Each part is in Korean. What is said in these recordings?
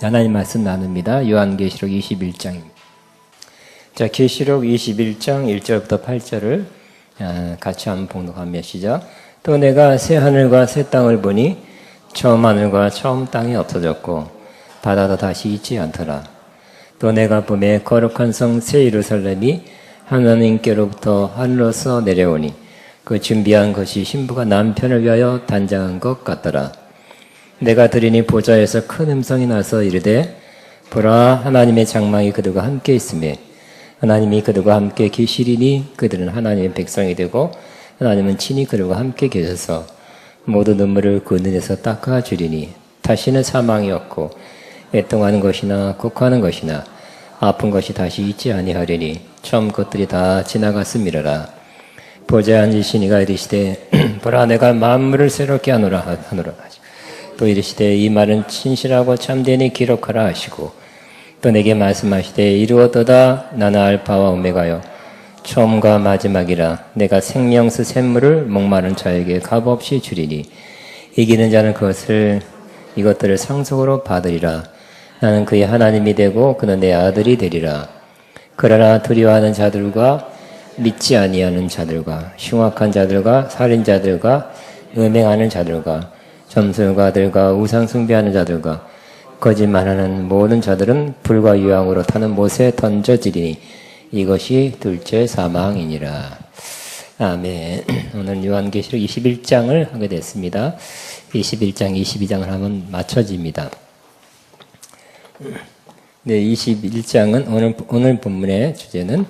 하나님 말씀 나눕니다. 요한계시록 21장입니다. 자, 계시록 21장 1절부터 8절을 같이 한번 봉독하며 시작. 또 내가 새 하늘과 새 땅을 보니 처음 하늘과 처음 땅이 없어졌고 바다도 다시 있지 않더라. 또 내가 보매 거룩한 성 새 예루살렘이 하나님께로부터 하늘로서 내려오니 그 준비한 것이 신부가 남편을 위하여 단장한 것 같더라. 내가 들으니 보좌에서 큰 음성이 나서 이르되 보라, 하나님의 장막이 그들과 함께 있으며 하나님이 그들과 함께 계시리니 그들은 하나님의 백성이 되고 하나님은 친히 그들과 함께 계셔서 모든 눈물을 그 눈에서 닦아주리니 다시는 사망이 없고 애통하는 것이나 곡하는 것이나 아픈 것이 다시 있지 아니하리니 처음 것들이 다 지나갔음이라라. 보좌에 앉으신 이가 이르시되 보라, 내가 만물을 새롭게 하노라 또 이르시되 이 말은 진실하고 참되니 기록하라 하시고 또 내게 말씀하시되 이루었도다. 나는 알파와 오메가요 처음과 마지막이라. 내가 생명수 샘물을 목마른 자에게 값없이 주리니 이기는 자는 이것들을 상속으로 받으리라. 나는 그의 하나님이 되고 그는 내 아들이 되리라. 그러나 두려워하는 자들과 믿지 아니하는 자들과 흉악한 자들과 살인자들과 음행하는 자들과 점술가들과 우상 숭배하는 자들과 거짓말하는 모든 자들은 불과 유황으로 타는 못에 던져지리니 이것이 둘째 사망이니라. 아멘. 오늘 요한계시록 21장을 하게 됐습니다. 21장, 22장을 하면 맞춰집니다. 네, 21장은 오늘 본문의 주제는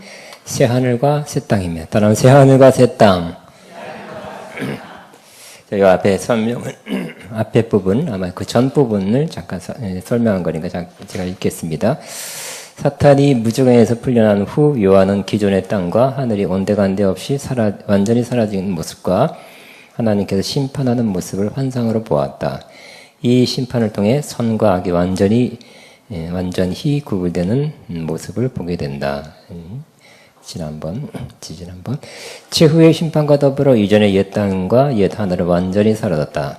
새 하늘과 새 땅입니다. 따라서 새 하늘과 새 땅. 이 앞에 설명은 앞에 부분, 아마 그 전 부분을 잠깐 설명한 거니까 제가 읽겠습니다. 사탄이 무저갱에서 풀려난 후 요한은 기존의 땅과 하늘이 온데간데 없이 완전히 사라진 모습과 하나님께서 심판하는 모습을 환상으로 보았다. 이 심판을 통해 선과 악이 완전히 구분되는 모습을 보게 된다. 지난번 최후의 심판과 더불어 이전의 옛 땅과 옛 하늘은 완전히 사라졌다.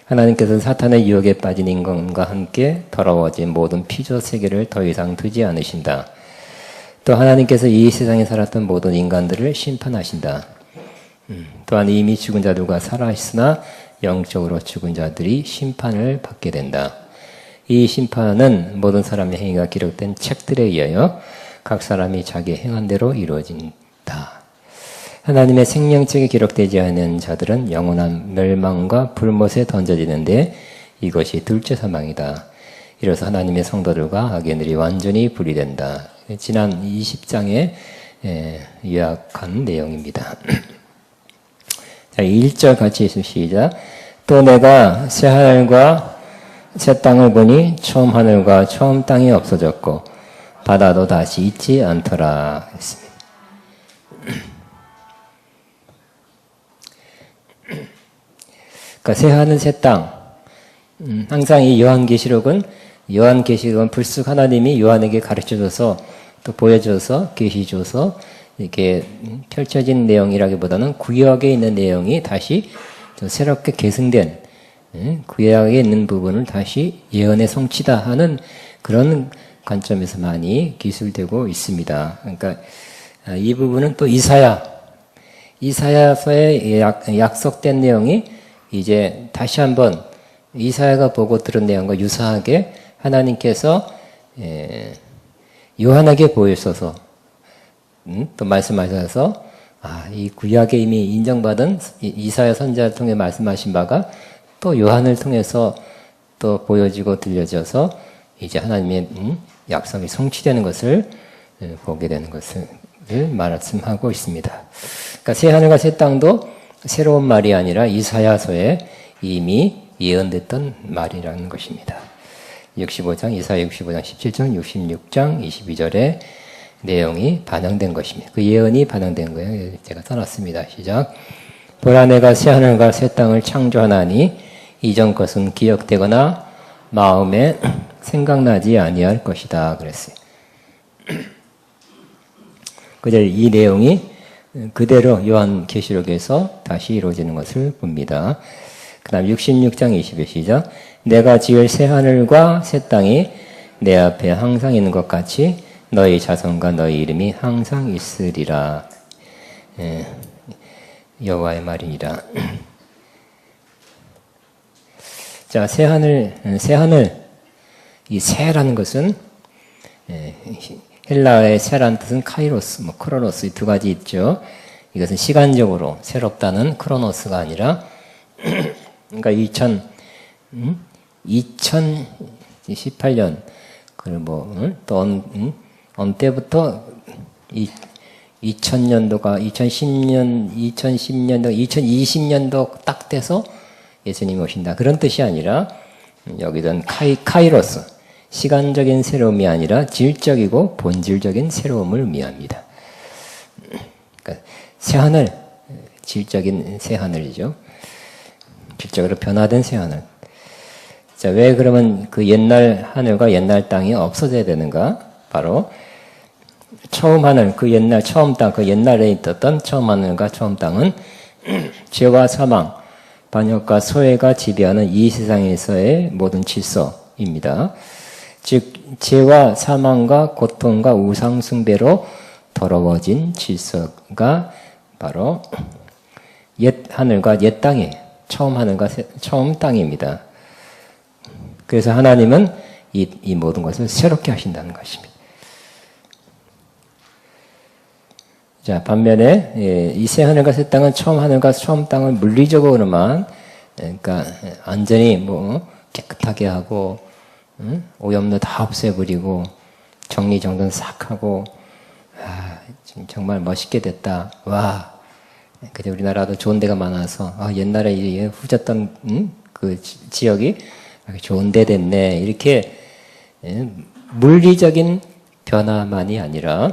하나님께서는 사탄의 유혹에 빠진 인간과 함께 더러워진 모든 피조 세계를 더 이상 두지 않으신다. 또 하나님께서 이 세상에 살았던 모든 인간들을 심판하신다. 또한 이미 죽은 자들과 살아있으나 영적으로 죽은 자들이 심판을 받게 된다. 이 심판은 모든 사람의 행위가 기록된 책들에 의하여 각 사람이 자기 행한 대로 이루어진다. 하나님의 생명책에 기록되지 않은 자들은 영원한 멸망과 불못에 던져지는데 이것이 둘째 사망이다. 이로써 하나님의 성도들과 악인들이 완전히 분리된다. 지난 20장에 요약한 내용입니다. 자, 1절 같이 시작. 또 내가 새 하늘과 새 땅을 보니 처음 하늘과 처음 땅이 없어졌고 바다도 다시 있지 않더라 했습니다. 그러니까 새 하늘 새 땅. 항상 이 요한계시록은 불쑥 하나님이 요한에게 가르쳐줘서 또 보여줘서 계시줘서 이렇게 펼쳐진 내용이라기보다는 구약에 있는 내용이 다시 좀 새롭게 계승된 구약에 있는 부분을 다시 예언의 성취다 하는 그런 관점에서 많이 기술되고 있습니다. 그러니까 이 부분은 또 이사야서에 약속된 내용이 이제 다시 한번 이사야가 보고 들은 내용과 유사하게 하나님께서 요한에게 보여줘서 또 말씀하셔서 이 구약에 이미 인정받은 이사야 선지자를 통해 말씀하신 바가 또 요한을 통해서 또 보여지고 들려져서 이제 하나님의 약속이 성취되는 것을 보게 되는 것을 말씀하고 있습니다. 그러니까 새 하늘과 새 땅도 새로운 말이 아니라 이사야서에 이미 예언됐던 말이라는 것입니다. 65장, 이사야 65장 17절, 66장 22절의 내용이 반영된 것입니다. 그 예언이 반영된 거예요. 제가 써놨습니다. 시작. 보라, 내가 새 하늘과 새 땅을 창조하나니 이전 것은 기억되거나 마음에 생각나지 아니할 것이다 그랬어요. 그저 이 내용이 그대로 요한계시록에서 다시 이루어지는 것을 봅니다. 그 다음 66장 20절 시작. 내가 지을 새 하늘과 새 땅이 내 앞에 항상 있는 것 같이 너희 자손과 너희 이름이 항상 있으리라. 여호와의 말이니라. 자, 새하늘, 이 새라는 것은 헬라어의 새라는 뜻은 카이로스, 크로노스 이 두 가지 있죠. 이것은 시간적으로 새롭다는 크로노스가 아니라 그러니까 2018년 또 어느 때부터 2000년도가 2010년도 2020년도 딱 돼서 예수님이 오신다 그런 뜻이 아니라 여기는 카이로스 시간적인 새로움이 아니라 질적이고 본질적인 새로움을 의미합니다. 그러니까 새하늘 질적인 새하늘이죠. 질적으로 변화된 새하늘. 자, 왜 그러면 그 옛날 하늘과 옛날 땅이 없어져야 되는가? 바로 처음 하늘, 그 옛날 처음 땅, 그 옛날에 있었던 처음 하늘과 처음 땅은 죄와 사망, 반역과 소외가 지배하는 이 세상에서의 모든 질서입니다. 즉 죄와 사망과 고통과 우상 숭배로 더러워진 질서가 바로 옛 하늘과 옛 땅이에요. 처음 하늘과 처음 땅입니다. 그래서 하나님은 이 모든 것을 새롭게 하신다는 것입니다. 자, 반면에 이 새 하늘과 새 땅은 처음 하늘과 처음 땅을 물리적으로만 그러니까 완전히 깨끗하게 하고 오염도 다 없애버리고 정리정돈 싹 하고 정말 멋있게 됐다. 와, 그때 우리나라도 좋은 데가 많아서 옛날에 후졌던 그 지역이 좋은 데 됐네. 이렇게 물리적인 변화만이 아니라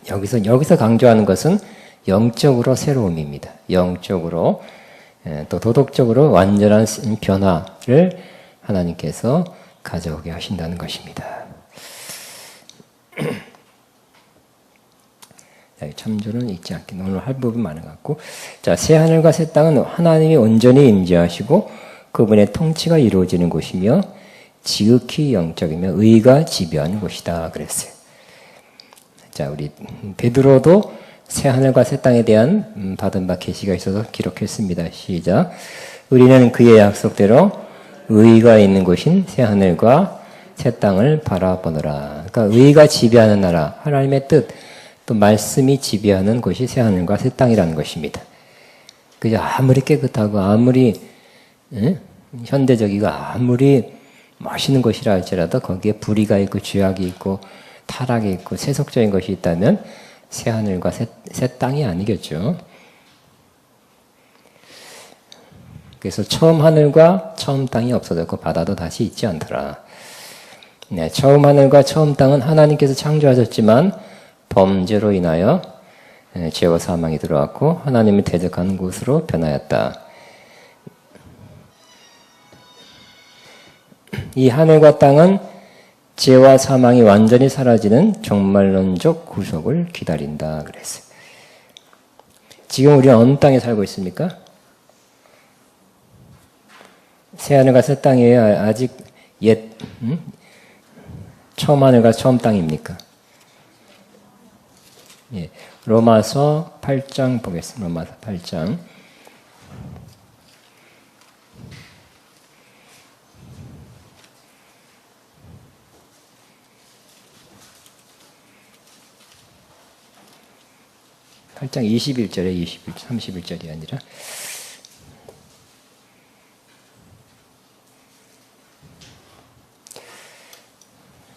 여기서 강조하는 것은 영적으로 새로움입니다. 영적으로 또 도덕적으로 완전한 변화를 하나님께서 가져오게 하신다는 것입니다. 참조는 잊지 않게 오늘 할 부분 많은 것 같고, 자, 새 하늘과 새 땅은 하나님이 온전히 임재하시고 그분의 통치가 이루어지는 곳이며 지극히 영적이며 의가 지배하는 곳이다 그랬어요. 자, 우리 베드로도 새 하늘과 새 땅에 대한 받은 바 계시가 있어서 기록했습니다. 시작. 우리는 그의 약속대로 의가 있는 곳인 새 하늘과 새 땅을 바라보노라. 그러니까 의가 지배하는 나라, 하나님의 뜻, 또 말씀이 지배하는 곳이 새 하늘과 새 땅이라는 것입니다. 그저 아무리 깨끗하고 아무리 현대적이고 아무리 멋있는 곳이라 할지라도 거기에 불의가 있고 죄악이 있고 타락이 있고 세속적인 것이 있다면 새 하늘과 새 땅이 아니겠죠. 그래서 처음 하늘과 처음 땅이 없어졌고 바다도 다시 있지 않더라. 네, 처음 하늘과 처음 땅은 하나님께서 창조하셨지만 범죄로 인하여 죄와 사망이 들어왔고 하나님을 대적하는 곳으로 변하였다. 이 하늘과 땅은 죄와 사망이 완전히 사라지는 종말론적 구속을 기다린다 그랬어요. 지금 우리는 어느 땅에 살고 있습니까? 새 하늘과 새 땅이에요? 아직 처음 하늘과 처음 땅입니까? 예, 로마서 8장 보겠습니다. 로마서 8장. (8장) 21절에 31절이 아니라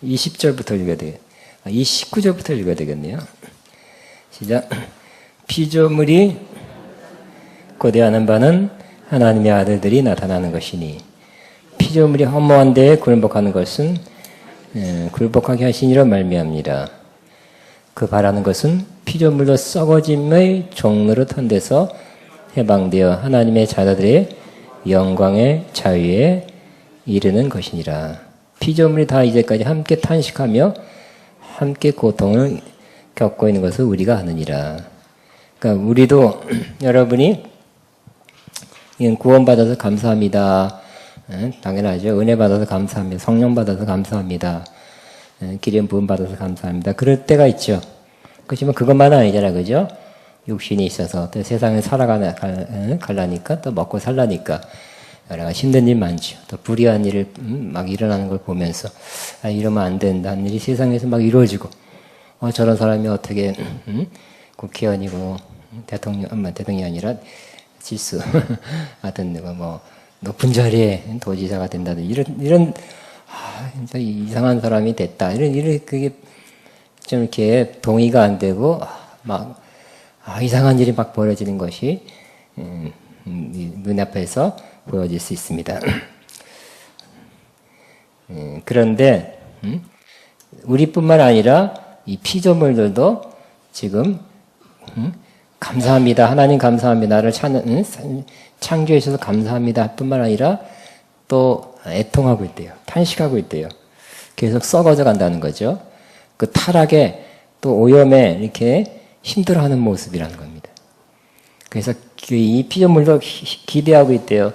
20절부터 읽어야 되겠 29절부터 읽어야 되겠네요. 시작. 피조물이 고대하는 바는 하나님의 아들들이 나타나는 것이니 피조물이 허무한 데에 굴복하는 것은 굴복하게 하시니로 말미암니라. 그 바라는 것은 피조물로 썩어짐의 종로로 턴데서 해방되어 하나님의 자녀들의 영광의 자유에 이르는 것이니라. 피조물이 다 이제까지 함께 탄식하며 함께 고통을 겪고 있는 것을 우리가 아느니라. 그러니까 우리도 여러분이 구원받아서 감사합니다. 당연하죠. 은혜 받아서 감사합니다. 성령 받아서 감사합니다. 기름 부음 받아서 감사합니다. 그럴 때가 있죠. 그렇지만 그것만은 아니잖아, 그죠? 육신이 있어서 또 세상에 살아가려니까 또 먹고 살라니까 여러 가지 힘든 일 많죠. 또 불의한 일을 막 일어나는 걸 보면서 이러면 안 된다는 일이 세상에서 막 이루어지고 저런 사람이 어떻게 국회의원이고 대통령이 아니라 질수 하여튼 뭐 높은 자리에 도지사가 된다든지 이런 진짜 이상한 사람이 됐다 이런 그게 좀 이렇게 동의가 안 되고 막 이상한 일이 막 벌어지는 것이 눈앞에서 보여질 수 있습니다. 그런데 우리뿐만 아니라 이 피조물들도 지금 감사합니다. 하나님 감사합니다. 나를 창조해 주셔서 감사합니다. 뿐만 아니라 또 애통하고 있대요. 탄식하고 있대요. 계속 썩어져 간다는 거죠. 그 타락에 또 오염에 이렇게 힘들어하는 모습이라는 겁니다. 그래서 이 피조물도 기대하고 있대요.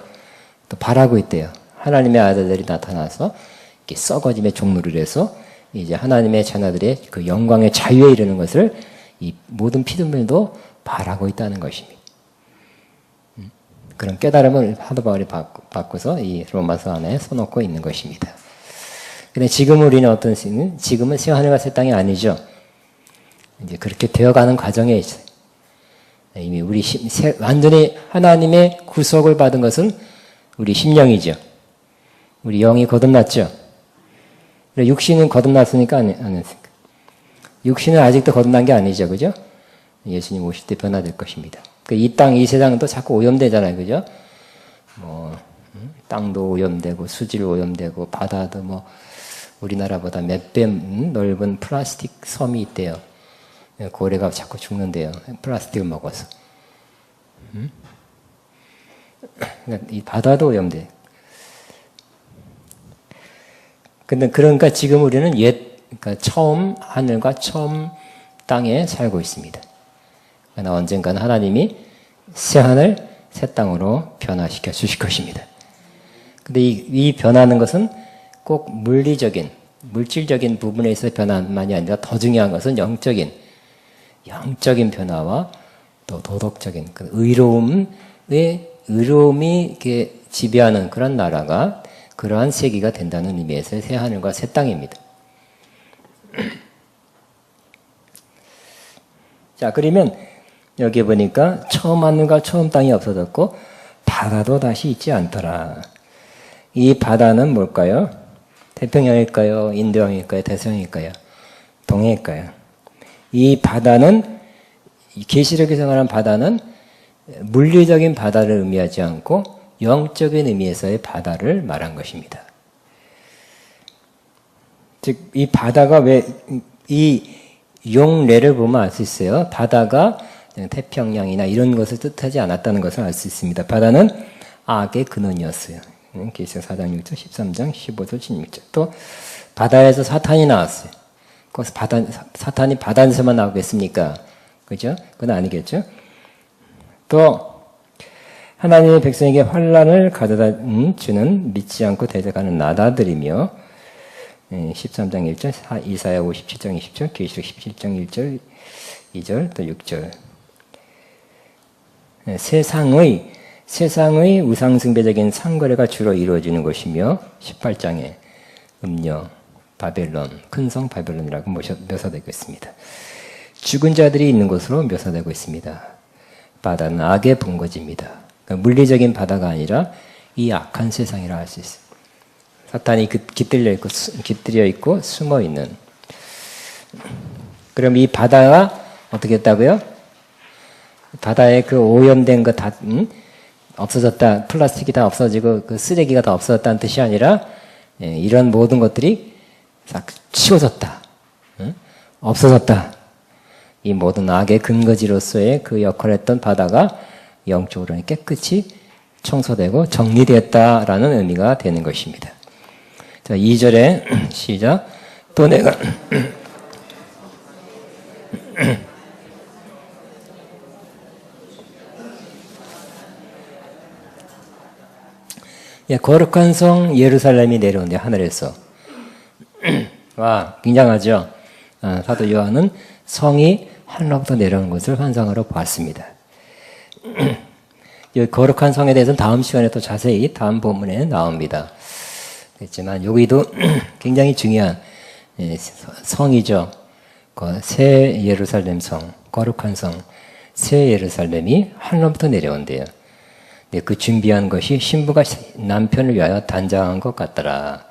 또 바라고 있대요. 하나님의 아들들이 나타나서 이렇게 썩어짐의 종로를 해서 이제 하나님의 자녀들의 그 영광의 자유에 이르는 것을 이 모든 피조물도 바라고 있다는 것입니다. 그런 깨달음을 사도 바울이 받고서 이 로마서 안에 써놓고 있는 것입니다. 근데 지금 우리는 어떤 시는 지금은 새 하늘과 새 땅이 아니죠. 이제 그렇게 되어가는 과정에 있어요. 이미 우리 완전히 하나님의 구속을 받은 것은 우리 심령이죠. 우리 영이 거듭났죠. 육신은 거듭났으니까 안 했습니까? 육신은 아직도 거듭난 게 아니죠, 그죠? 예수님 오실 때 변화될 것입니다. 이 땅, 이 세상은 또 자꾸 오염되잖아요, 그죠? 땅도 오염되고 수질 오염되고 바다도 우리나라보다 몇 배 넓은 플라스틱 섬이 있대요. 고래가 자꾸 죽는데요. 플라스틱을 먹어서. 이 바다도 오염돼. 그러니까 지금 우리는 그러니까 처음 하늘과 처음 땅에 살고 있습니다. 그러나 언젠가는 하나님이 새 하늘, 새 땅으로 변화시켜 주실 것입니다. 근데 이 변하는 것은 꼭 물질적인 부분에서 변화만이 아니라 더 중요한 것은 영적인 변화와 또 도덕적인 그 의로움이 이렇게 지배하는 그런 나라가 그러한 세계가 된다는 의미에서 새 하늘과 새 땅입니다. 자, 그러면 여기 보니까 처음 하늘과 처음 땅이 없어졌고 바다도 다시 있지 않더라. 이 바다는 뭘까요? 태평양일까요? 인도양일까요? 대서양일까요? 동해일까요? 이 바다는 계시록에서 말하는 바다는 물리적인 바다를 의미하지 않고 영적인 의미에서의 바다를 말한 것입니다. 즉, 이 바다가 이 용례를 보면 알 수 있어요. 바다가 태평양이나 이런 것을 뜻하지 않았다는 것을 알 수 있습니다. 바다는 악의 근원이었어요. 계시록 4장 6절, 13장 15절, 16절. 또 바다에서 사탄이 나왔어요. 거기서 사탄이 바다에서만 나오겠습니까? 그죠? 그건 아니겠죠? 또 하나님의 백성에게 환난을 가져다 주는 믿지 않고 대적하는 나다들이며 13장 1절, 이사야 57장 20절, 계시록 17장 1절, 2절, 또 6절. 세상의 우상숭배적인 상거래가 주로 이루어지는 것이며 18장에 음녀, 바벨론, 큰성 바벨론이라고 묘사되고 있습니다. 죽은 자들이 있는 곳으로 묘사되고 있습니다. 바다는 악의 본거지입니다. 그러니까 물리적인 바다가 아니라 이 악한 세상이라 할 수 있어요. 사탄이 깃들여 있고 숨어 있는. 그럼 이 바다가 어떻게 했다고요? 바다에 그 오염된 거 다 없어졌다. 플라스틱이 다 없어지고 그 쓰레기가 다 없어졌다는 뜻이 아니라 이런 모든 것들이 싹 치워졌다. 없어졌다. 이 모든 악의 근거지로서의 그 역할을 했던 바다가 영적으로는 깨끗이 청소되고 정리되었다라는 의미가 되는 것입니다. 자, 2절에 시작. 또 내가 거룩한 성 예루살렘이 내려오는데 하늘에서. 와, 굉장하죠. 사도 요한은 성이 하늘로부터 내려오는 것을 환상으로 봤습니다. 이 거룩한 성에 대해서는 다음 시간에 또 자세히 다음 본문에 나옵니다. 그렇지만 여기도 굉장히 중요한 성이죠. 새 예루살렘 성, 거룩한 성, 새 예루살렘이 하늘로부터 내려온대요. 그 준비한 것이 신부가 남편을 위하여 단장한 것 같더라.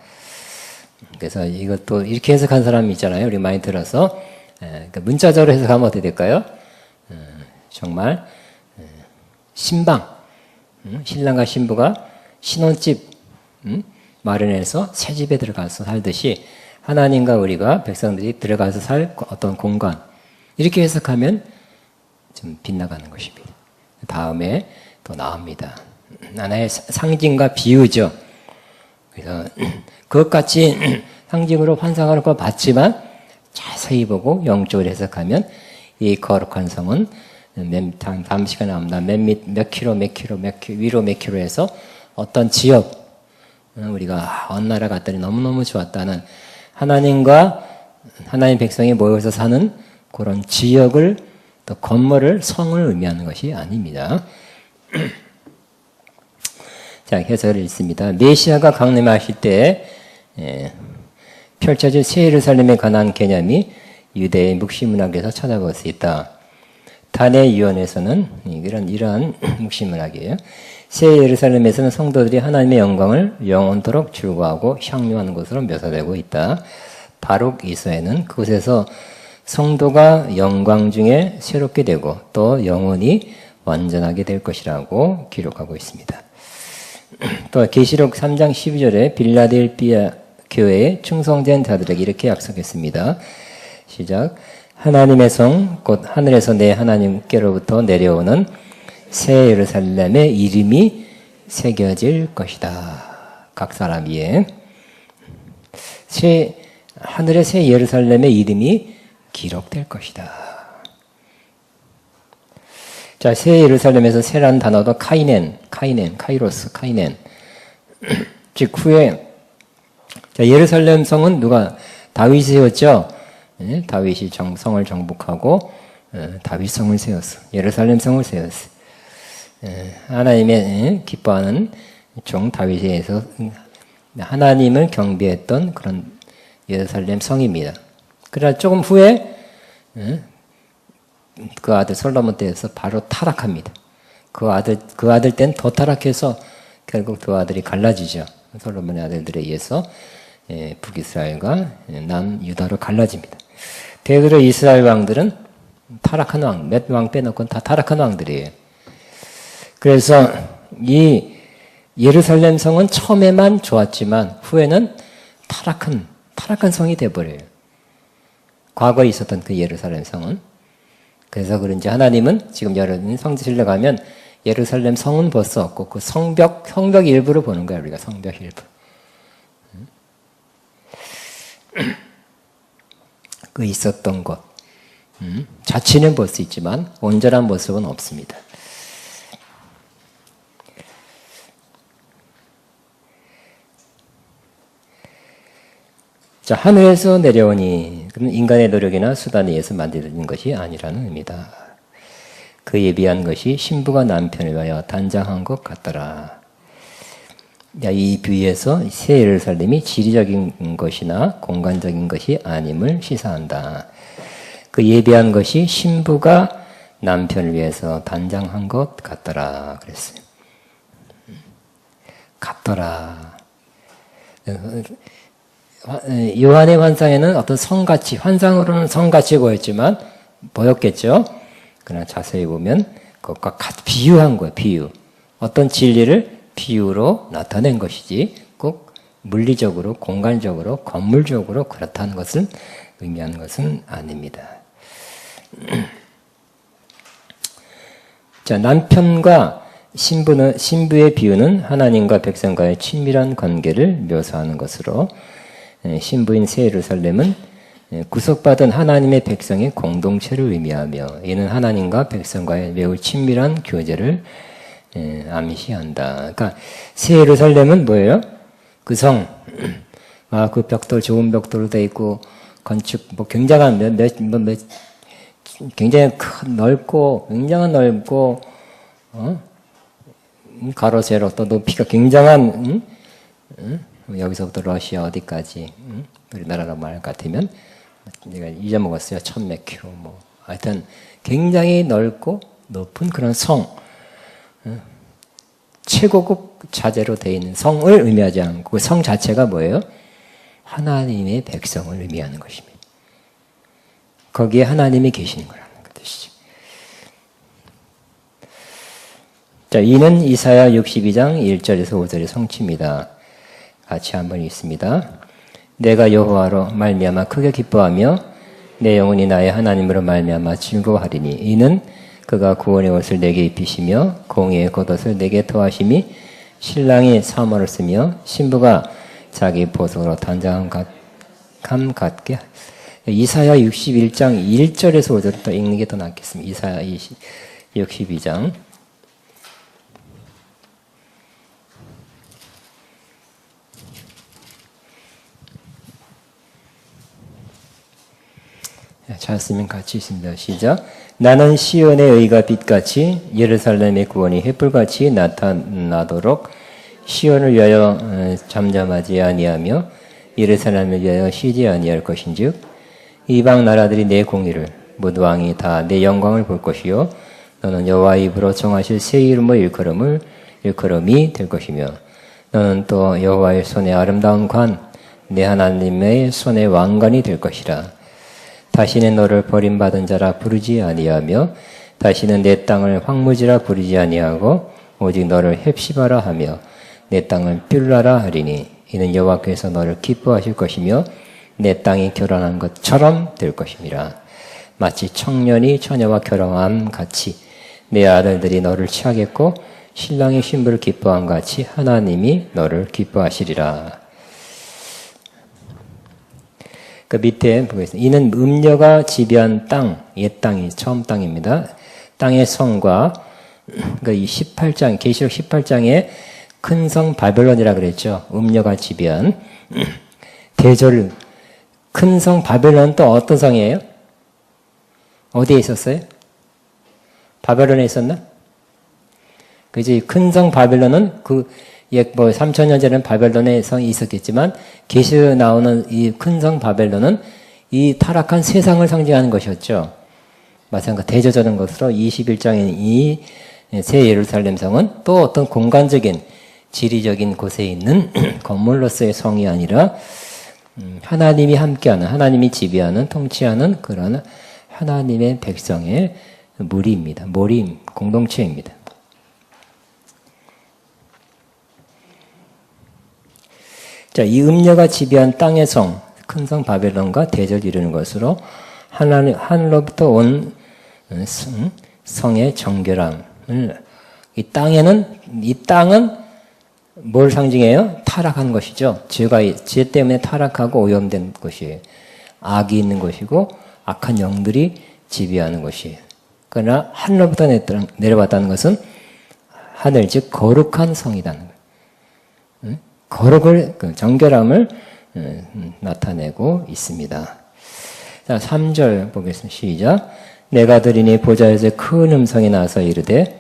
그래서 이것도 이렇게 해석한 사람이 있잖아요. 우리 많이 들어서. 문자적으로 해석하면 어떻게 될까요? 정말 신방, 신랑과 신부가 신혼집 마련해서 새 집에 들어가서 살듯이 하나님과 우리가 백성들이 들어가서 살 어떤 공간, 이렇게 해석하면 좀 빗나가는 것입니다. 다음에 또 나옵니다. 하나의 상징과 비유죠. 그래서 그것같이 상징으로 환상하는 걸 봤지만 자세히 보고 영적으로 해석하면 이 거룩한 성은 다음 시간에 나옵니다. 몇 킬로 위로 몇 킬로 해서 어떤 지역, 우리가 어느 나라 갔더니 너무너무 좋았다는 하나님과 하나님 백성이 모여서 사는 그런 지역을, 또 건물을, 성을 의미하는 것이 아닙니다. 자, 해설을 읽습니다. 메시아가 강림하실 때 펼쳐질 새 예루살렘에 관한 개념이 유대의 묵시문학에서 찾아볼 수 있다. 단의 유언에서는 이러한 묵시문학이에요. 새 예루살렘에서는 성도들이 하나님의 영광을 영원토록 즐거워하고 향유하는 것으로 묘사되고 있다. 바룩 이서에는 그곳에서 성도가 영광 중에 새롭게 되고 또 영원히 완전하게 될 것이라고 기록하고 있습니다. 또 계시록 3장 12절에 빌라델피아 교회에 충성된 자들에게 이렇게 약속했습니다. 시작. 하나님의 성, 곧 하늘에서 내 하나님께로부터 내려오는 새 예루살렘의 이름이 새겨질 것이다. 각 사람 위에 하늘의 새 예루살렘의 이름이 기록될 것이다. 자, 새 예루살렘에서 새라는 단어도 카이로스. 즉 후에 자, 예루살렘 성은 누가? 다윗이 세웠죠. 다윗이 성을 정복하고 다윗 성을 세웠어. 예루살렘 성을 세웠어. 하나님의 기뻐하는 종 다윗에 의해서 하나님을 경배했던 그런 예루살렘 성입니다. 그러나 조금 후에 그 아들 솔로몬 때에서 바로 타락합니다. 그 아들 때는 더 타락해서 결국 두 아들이 갈라지죠. 솔로몬의 아들들에 의해서 북이스라엘과 남유다로 갈라집니다. 대대로 이스라엘 왕들은 타락한 왕, 몇 왕 빼놓고는 다 타락한 왕들이에요. 그래서 이 예루살렘 성은 처음에만 좋았지만 후에는 타락한 성이 되어버려요. 과거에 있었던 그 예루살렘 성은. 그래서 그런지 하나님은 지금 여러분 성지실에 가면 예루살렘 성은 벌써 없고 그 성벽 일부를 보는 거야, 우리가 성벽 일부. 그 있었던 것. 자취는 볼 수 있지만 온전한 모습은 없습니다. 자, 하늘에서 내려오니 그는 인간의 노력이나 수단에 의해서 만들어진 것이 아니라는 의미다. 그에 비한 것이 신부가 남편을 위하여 단장한 것 같더라. 이 비유에서 새 예루살렘이 지리적인 것이나 공간적인 것이 아님을 시사한다. 그 예비한 것이 신부가 남편을 위해서 단장한 것 같더라. 그랬어요. 같더라. 요한의 환상에는 어떤 성같이, 환상으로는 성같이 보였겠죠. 그러나 자세히 보면 그것과 비유한 거예요. 비유. 어떤 진리를 비유로 나타낸 것이지 꼭 물리적으로, 공간적으로, 건물적으로 그렇다는 것을 의미하는 것은 아닙니다. 자, 남편과 신부의 비유는 하나님과 백성과의 친밀한 관계를 묘사하는 것으로, 신부인 새 예루살렘은 구속받은 하나님의 백성의 공동체를 의미하며 이는 하나님과 백성과의 매우 친밀한 교제를 암시한다. 그러니까 새 예루살렘은 뭐예요? 그 성, 그 벽돌 좋은 벽돌로 돼 있고 건축 뭐 굉장한 굉장히 넓고 굉장한 넓고 가로 세로 또 높이가 굉장한 여기서부터 러시아 어디까지 우리나라로 말 같으면 내가 잊어먹었어요. 1000몇 킬로 뭐 하여튼 굉장히 넓고 높은 그런 성 최고급 자재로 되어 있는 성을 의미하지 않고 그 성 자체가 뭐예요? 하나님의 백성을 의미하는 것입니다. 거기에 하나님이 계시는 거라는 뜻이죠. 자, 이는 이사야 62장 1절에서 5절의 성취입니다. 같이 한번 읽습니다. 내가 여호와로 말미암아 크게 기뻐하며 내 영혼이 나의 하나님으로 말미암아 즐거워하리니 이는 그가 구원의 옷을 내게 입히시며 공의의 겉옷을 내게 토하심이 신랑이 사모를 쓰며 신부가 자기 보석으로 단장함 같게 이사야 61장 1절에서 5절을 또 읽는 게 더 낫겠습니다. 이사야 62장 찾았으면 같이 있습니다. 시작. 나는 시온의 의가 빛같이 예루살렘의 구원이 햇불같이 나타나도록 시온을 위하여 잠잠하지 아니하며 예루살렘을 위하여 쉬지 아니할 것인즉 이방 나라들이 내 공의를 모두 왕이 다 내 영광을 볼 것이요 너는 여호와의 입으로 정하실 새 이름의 일컬음이 될 것이며 너는 또 여호와의 손의 아름다운 관 내 하나님의 손의 왕관이 될 것이라. 다시는 너를 버림받은 자라 부르지 아니하며 다시는 내 땅을 황무지라 부르지 아니하고 오직 너를 헵시바라 하며 내 땅을 뷸라라 하리니 이는 여호와께서 너를 기뻐하실 것이며 내 땅이 결혼한 것처럼 될 것임이라. 마치 청년이 처녀와 결혼함 같이 내 아들들이 너를 취하겠고 신랑이 신부를 기뻐함 같이 하나님이 너를 기뻐하시리라. 그 밑에 보겠습니다. 이는 음녀가 지배한 땅, 옛 땅이 처음 땅입니다. 땅의 성과 그러니까 이 18장 계시록 18장에 큰 성 바벨론이라 그랬죠. 음녀가 지배한 대절 큰 성 바벨론 또 어떤 성이에요? 어디에 있었어요? 바벨론에 있었나? 그지 큰 성 바벨론은 그 뭐 3000년 전에는 바벨론의 성이 있었겠지만 계시에 나오는 이 큰 성 바벨론은 이 타락한 세상을 상징하는 것이었죠. 마찬가지로 대저되는 것으로 21장인 이 새 예루살렘 성은 또 어떤 공간적인 지리적인 곳에 있는 건물로서의 성이 아니라 하나님이 함께하는 하나님이 지배하는 통치하는 그런 하나님의 백성의 무리입니다. 모임 공동체입니다. 자, 이 음녀가 지배한 땅의 성, 큰 성 바벨론과 대적을 이루는 것으로 하늘로부터 온 성의 정결함을 이 땅은 뭘 상징해요? 타락한 것이죠. 죄 때문에 타락하고 오염된 것이에요. 악이 있는 것이고 악한 영들이 지배하는 것이에요. 그러나 하늘로부터 내려왔다는 것은 하늘 즉 거룩한 성이라는 거예요. 거룩을 정결함을 나타내고 있습니다. 자, 3절 보겠습니다. 시작. 내가 들으니 보좌에서 큰 음성이 나서 이르되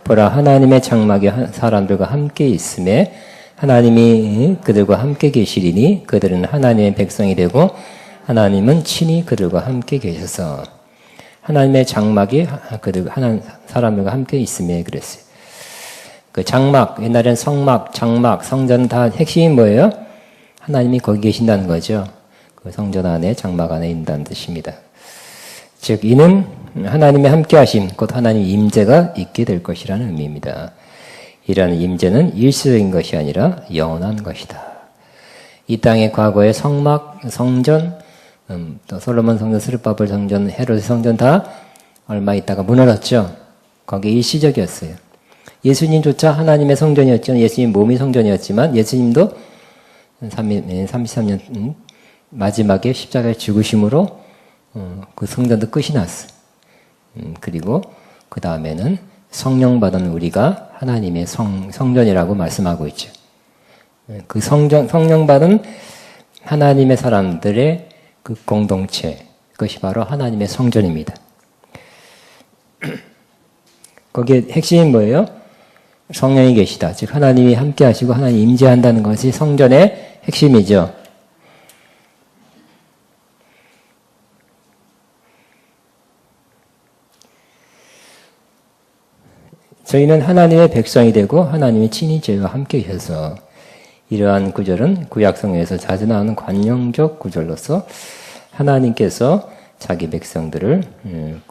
보라 하나님의 장막이 사람들과 함께 있음에 하나님이 그들과 함께 계시리니 그들은 하나님의 백성이 되고 하나님은 친히 그들과 함께 계셔서 하나님의 장막이 사람들과 함께 있음에 그랬어요. 그 장막, 옛날엔 성막, 장막, 성전 다 핵심이 뭐예요? 하나님이 거기 계신다는 거죠. 그 성전 안에, 장막 안에 있다는 뜻입니다. 즉, 이는 하나님의 함께하심, 곧 하나님 임재가 있게 될 것이라는 의미입니다. 이라는 임재는 일시적인 것이 아니라 영원한 것이다. 이 땅의 과거의 성막, 성전, 또 솔로몬 성전, 스룹바벨 성전, 헤롯의 성전 다 얼마 있다가 무너졌죠. 거기에 일시적이었어요. 예수님조차 하나님의 성전이었지만 예수님 몸이 성전이었지만 예수님도 33년 마지막에 십자가에 죽으심으로 그 성전도 끝이 났어요. 그리고 그 다음에는 성령 받은 우리가 하나님의 성전이라고 말씀하고 있죠. 그 성령 받은 하나님의 사람들의 그 공동체, 그것이 바로 하나님의 성전입니다. 거기에 핵심이 뭐예요? 성령이 계시다. 즉 하나님이 함께 하시고 하나님이 임재한다는 것이 성전의 핵심이죠. 저희는 하나님의 백성이 되고 하나님의 친히 저희와 함께 계셔서 이러한 구절은 구약성경에서 자주 나오는 관용적 구절로서 하나님께서 자기 백성들을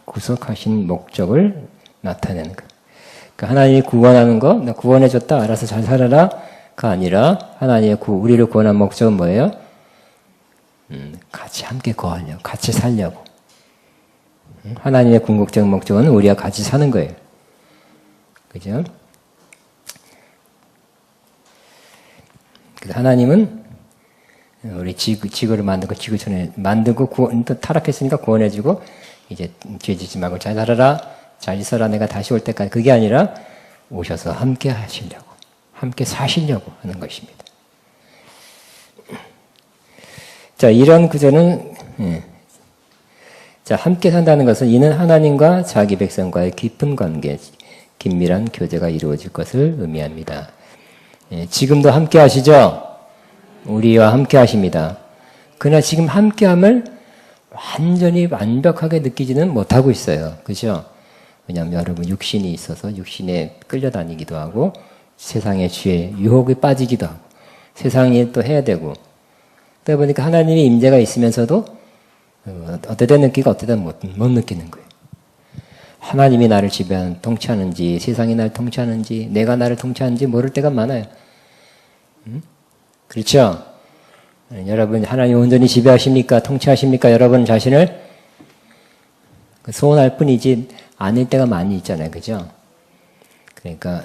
구속하신 목적을 나타내는 것. 그러니까 하나님이 구원하는 거, 나 구원해줬다, 알아서 잘 살아라가 아니라 하나님의 우리를 구원한 목적은 뭐예요? 같이 함께 거하려고, 같이 살려고. 하나님의 궁극적인 목적은 우리와 같이 사는 거예요. 그죠? 그래서 하나님은 우리 지구를 만들고 지구촌에 만들고 또 타락했으니까 구원해주고 이제 죄 짓지 말고 잘 살아라, 잘 있어라, 내가 다시 올 때까지. 그게 아니라 오셔서 함께 하시려고, 함께 사시려고 하는 것입니다. 자, 이런 구절은 자, 함께 산다는 것은 이는 하나님과 자기 백성과의 깊은 관계, 긴밀한 교제가 이루어질 것을 의미합니다. 지금도 함께 하시죠? 우리와 함께 하십니다. 그러나 지금 함께함을 완전히 완벽하게 느끼지는 못하고 있어요. 그죠? 왜냐하면 여러분 육신이 있어서 육신에 끌려다니기도 하고 세상의 죄, 유혹에 빠지기도 하고 세상에 또 해야 되고 그러다 보니까 하나님의 임재가 있으면서도 어때다 느끼고 어때다 못 느끼는 거예요. 하나님이 나를 지배하는, 통치하는지, 세상이 나를 통치하는지, 내가 나를 통치하는지 모를 때가 많아요. 그렇죠? 여러분, 하나님 온전히 지배하십니까? 통치하십니까? 여러분 자신을 소원할 뿐이지 아닐 때가 많이 있잖아요. 그죠? 그러니까,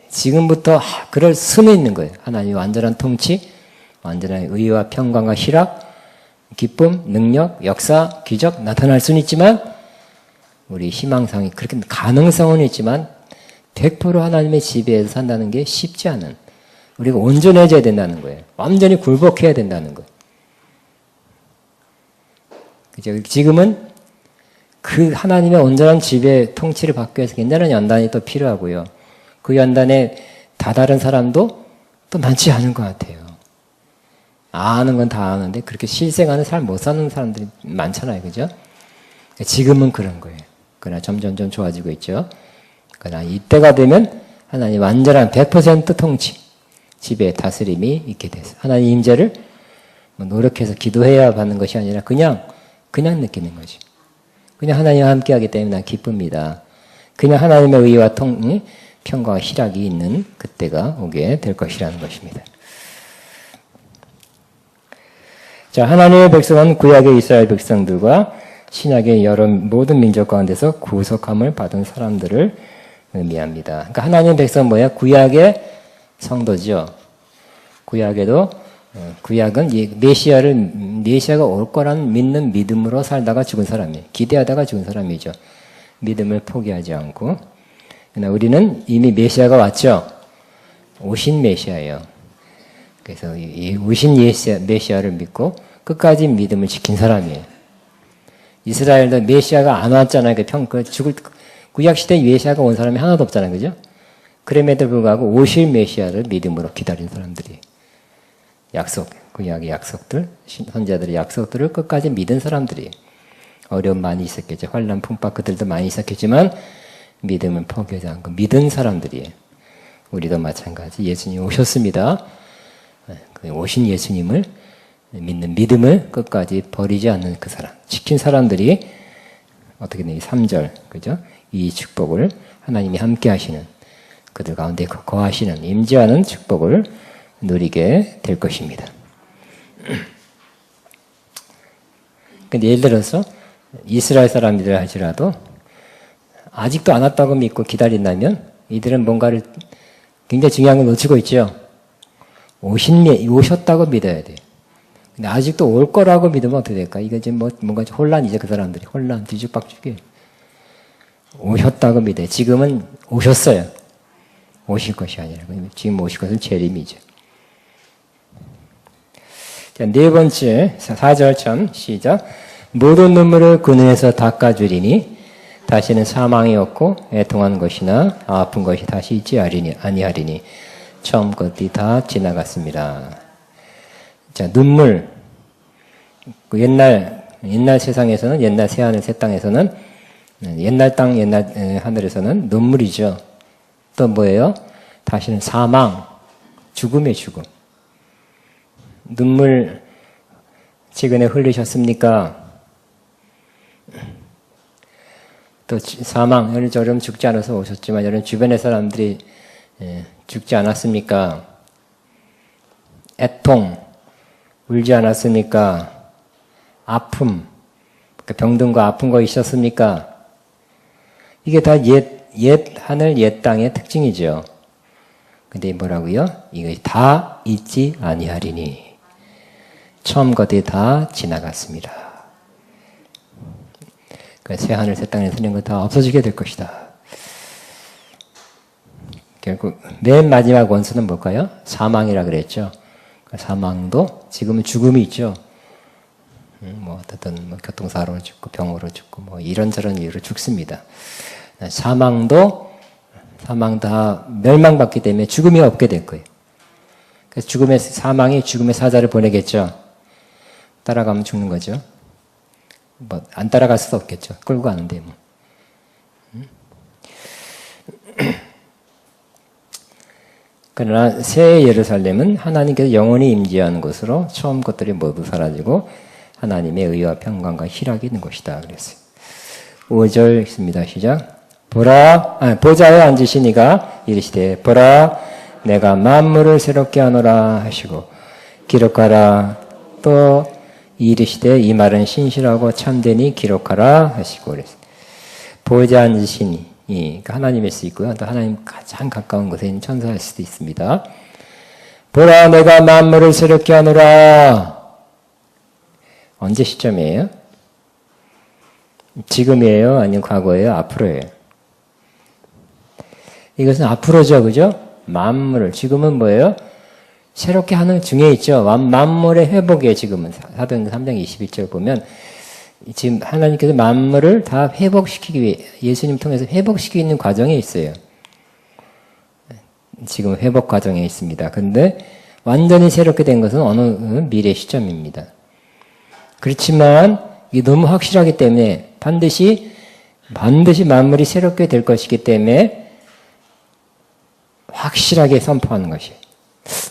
지금부터 그럴 수는 있는 거예요. 하나님의 완전한 통치, 완전한 의와 평강과 희락, 기쁨, 능력, 역사, 기적 나타날 수는 있지만, 우리 희망상이 그렇게 가능성은 있지만 100% 하나님의 지배에서 산다는 게 쉽지 않은, 우리가 온전해져야 된다는 거예요. 완전히 굴복해야 된다는 거예요. 그죠? 지금은 그 하나님의 온전한 지배 통치를 받기 위해서 굉장한 연단이 또 필요하고요. 그 연단에 다다른 사람도 또 많지 않은 것 같아요. 아는 건 다 아는데 그렇게 실생활은 잘 못 사는 사람들이 많잖아요. 그죠? 지금은 그런 거예요. 그러나 점점점 좋아지고 있죠. 그러나 이때가 되면 하나님 완전한 100% 통치, 지배, 다스림이 있게 돼서 하나님 임재를 노력해서 기도해야 받는 것이 아니라 그냥 느끼는 거지. 그냥 하나님과 함께하기 때문에 난 기쁩니다. 그냥 하나님의 의와 평강과 희락이 있는 그때가 오게 될 것이라는 것입니다. 자, 하나님의 백성은 구약의 이스라엘 백성들과 신약의 여러 모든 민족 가운데서 구속함을 받은 사람들을 의미합니다. 그러니까 하나님의 백성은 뭐야? 구약의 성도죠. 구약은 메시아가 올 거라는 믿는 믿음으로 살다가 죽은 사람이에요. 기대하다가 죽은 사람이죠. 믿음을 포기하지 않고. 그러나 우리는 이미 메시아가 왔죠. 오신 메시아예요. 그래서 이 오신 메시아를 믿고 끝까지 믿음을 지킨 사람이에요. 이스라엘도 메시아가 안 왔잖아요. 구약시대에 메시아가 온 사람이 하나도 없잖아요. 그죠? 그럼에도 불구하고 오실 메시아를 믿음으로 기다린 사람들이 구약의 약속들, 선지자들의 약속들을 끝까지 믿은 사람들이 어려움 많이 있었겠죠. 환난, 풍파 그들도 많이 있었겠지만 믿음을 포기하지 않고 믿은 사람들이에요. 우리도 마찬가지. 예수님이 오셨습니다. 오신 예수님을 믿는 믿음을 끝까지 버리지 않는 그 사람, 지킨 사람들이 어떻게 되냐, 3절, 그죠? 이 축복을 하나님이 함께 하시는, 그들 가운데 거하시는, 임재하는 축복을 누리게 될 것입니다. 근데 예를 들어서 이스라엘 사람들이라 할지라도 아직도 안 왔다고 믿고 기다린다면 이들은 뭔가를 굉장히 중요한 걸 놓치고 있죠. 오셨다고 믿어야 돼요. 근데 아직도 올 거라고 믿으면 어떻게 될까? 이거 지금 뭔가 혼란이죠. 그 사람들이. 혼란, 뒤죽박죽이에요. 오셨다고 믿어요. 지금은 오셨어요. 오실 것이 아니라 지금 오실 것은 재림이죠. 자, 네 번째 4절 참 시작. 모든 눈물을 그 눈에서 닦아주리니 다시는 사망이 없고 애통한 것이나 아픈 것이 다시 있지 아니하리니 처음 것들이 다 지나갔습니다. 자, 눈물. 옛날 세상에서는, 옛날 새하늘 새 땅에서는, 옛날 땅 옛날 하늘에서는 눈물이죠. 또 뭐예요? 다시는 사망, 죽음의 죽음. 눈물 최근에 흘리셨습니까? 또 사망, 여러분 죽지 않아서 오셨지만 여러분 주변의 사람들이 죽지 않았습니까? 애통, 울지 않았습니까? 아픔, 병든 거 아픈 거 있었습니까? 이게 다 옛 하늘 옛 땅의 특징이죠. 근데 뭐라고요? 이것이 다 있지 아니하리니 처음 것들이 다 지나갔습니다. 새 하늘 새 땅에 서는 것 다 없어지게 될 것이다. 결국 맨 마지막 원수는 뭘까요? 사망이라 그랬죠. 사망도 지금은 죽음이 있죠. 뭐 어떤 교통사고로 죽고 병으로 죽고 뭐 이런저런 이유로 죽습니다. 사망도 다 멸망받기 때문에 죽음이 없게 될 거예요. 그래서 사망이 죽음의 사자를 보내겠죠. 따라가면 죽는 거죠. 뭐 안 따라갈 수도 없겠죠. 끌고 가는데 뭐. 그러나 새 예루살렘은 하나님께서 영원히 임재하는 곳으로 처음 것들이 모두 사라지고 하나님의 의와 평강과 희락이 있는 곳이다 그랬어요. 5절 있습니다. 시작. 보좌에 앉으신 이가 이르시되 보라 내가 만물을 새롭게 하노라 하시고 기록하라 또 이르시되 이 말은 신실하고 참되니 기록하라 하시고 그랬어요. 보좌에 앉으신 이 그러니까 하나님일 수 있고요. 또 하나님 가장 가까운 곳에 있는 천사일 수도 있습니다. 보라 내가 만물을 새롭게 하노라. 언제 시점이에요? 지금이에요? 아니면 과거예요? 앞으로예요? 이것은 앞으로죠. 그죠? 만물을. 지금은 뭐예요? 새롭게 하는 중에 있죠. 만물의 회복이에요. 지금은. 사도행전 3장 21절 보면 지금 하나님께서 만물을 다 회복시키기 위해 예수님 통해서 회복시키고 있는 과정에 있어요. 지금 회복 과정에 있습니다. 근데 완전히 새롭게 된 것은 어느 미래 시점입니다. 그렇지만 이게 너무 확실하기 때문에 반드시 만물이 새롭게 될 것이기 때문에 확실하게 선포하는 것이에요.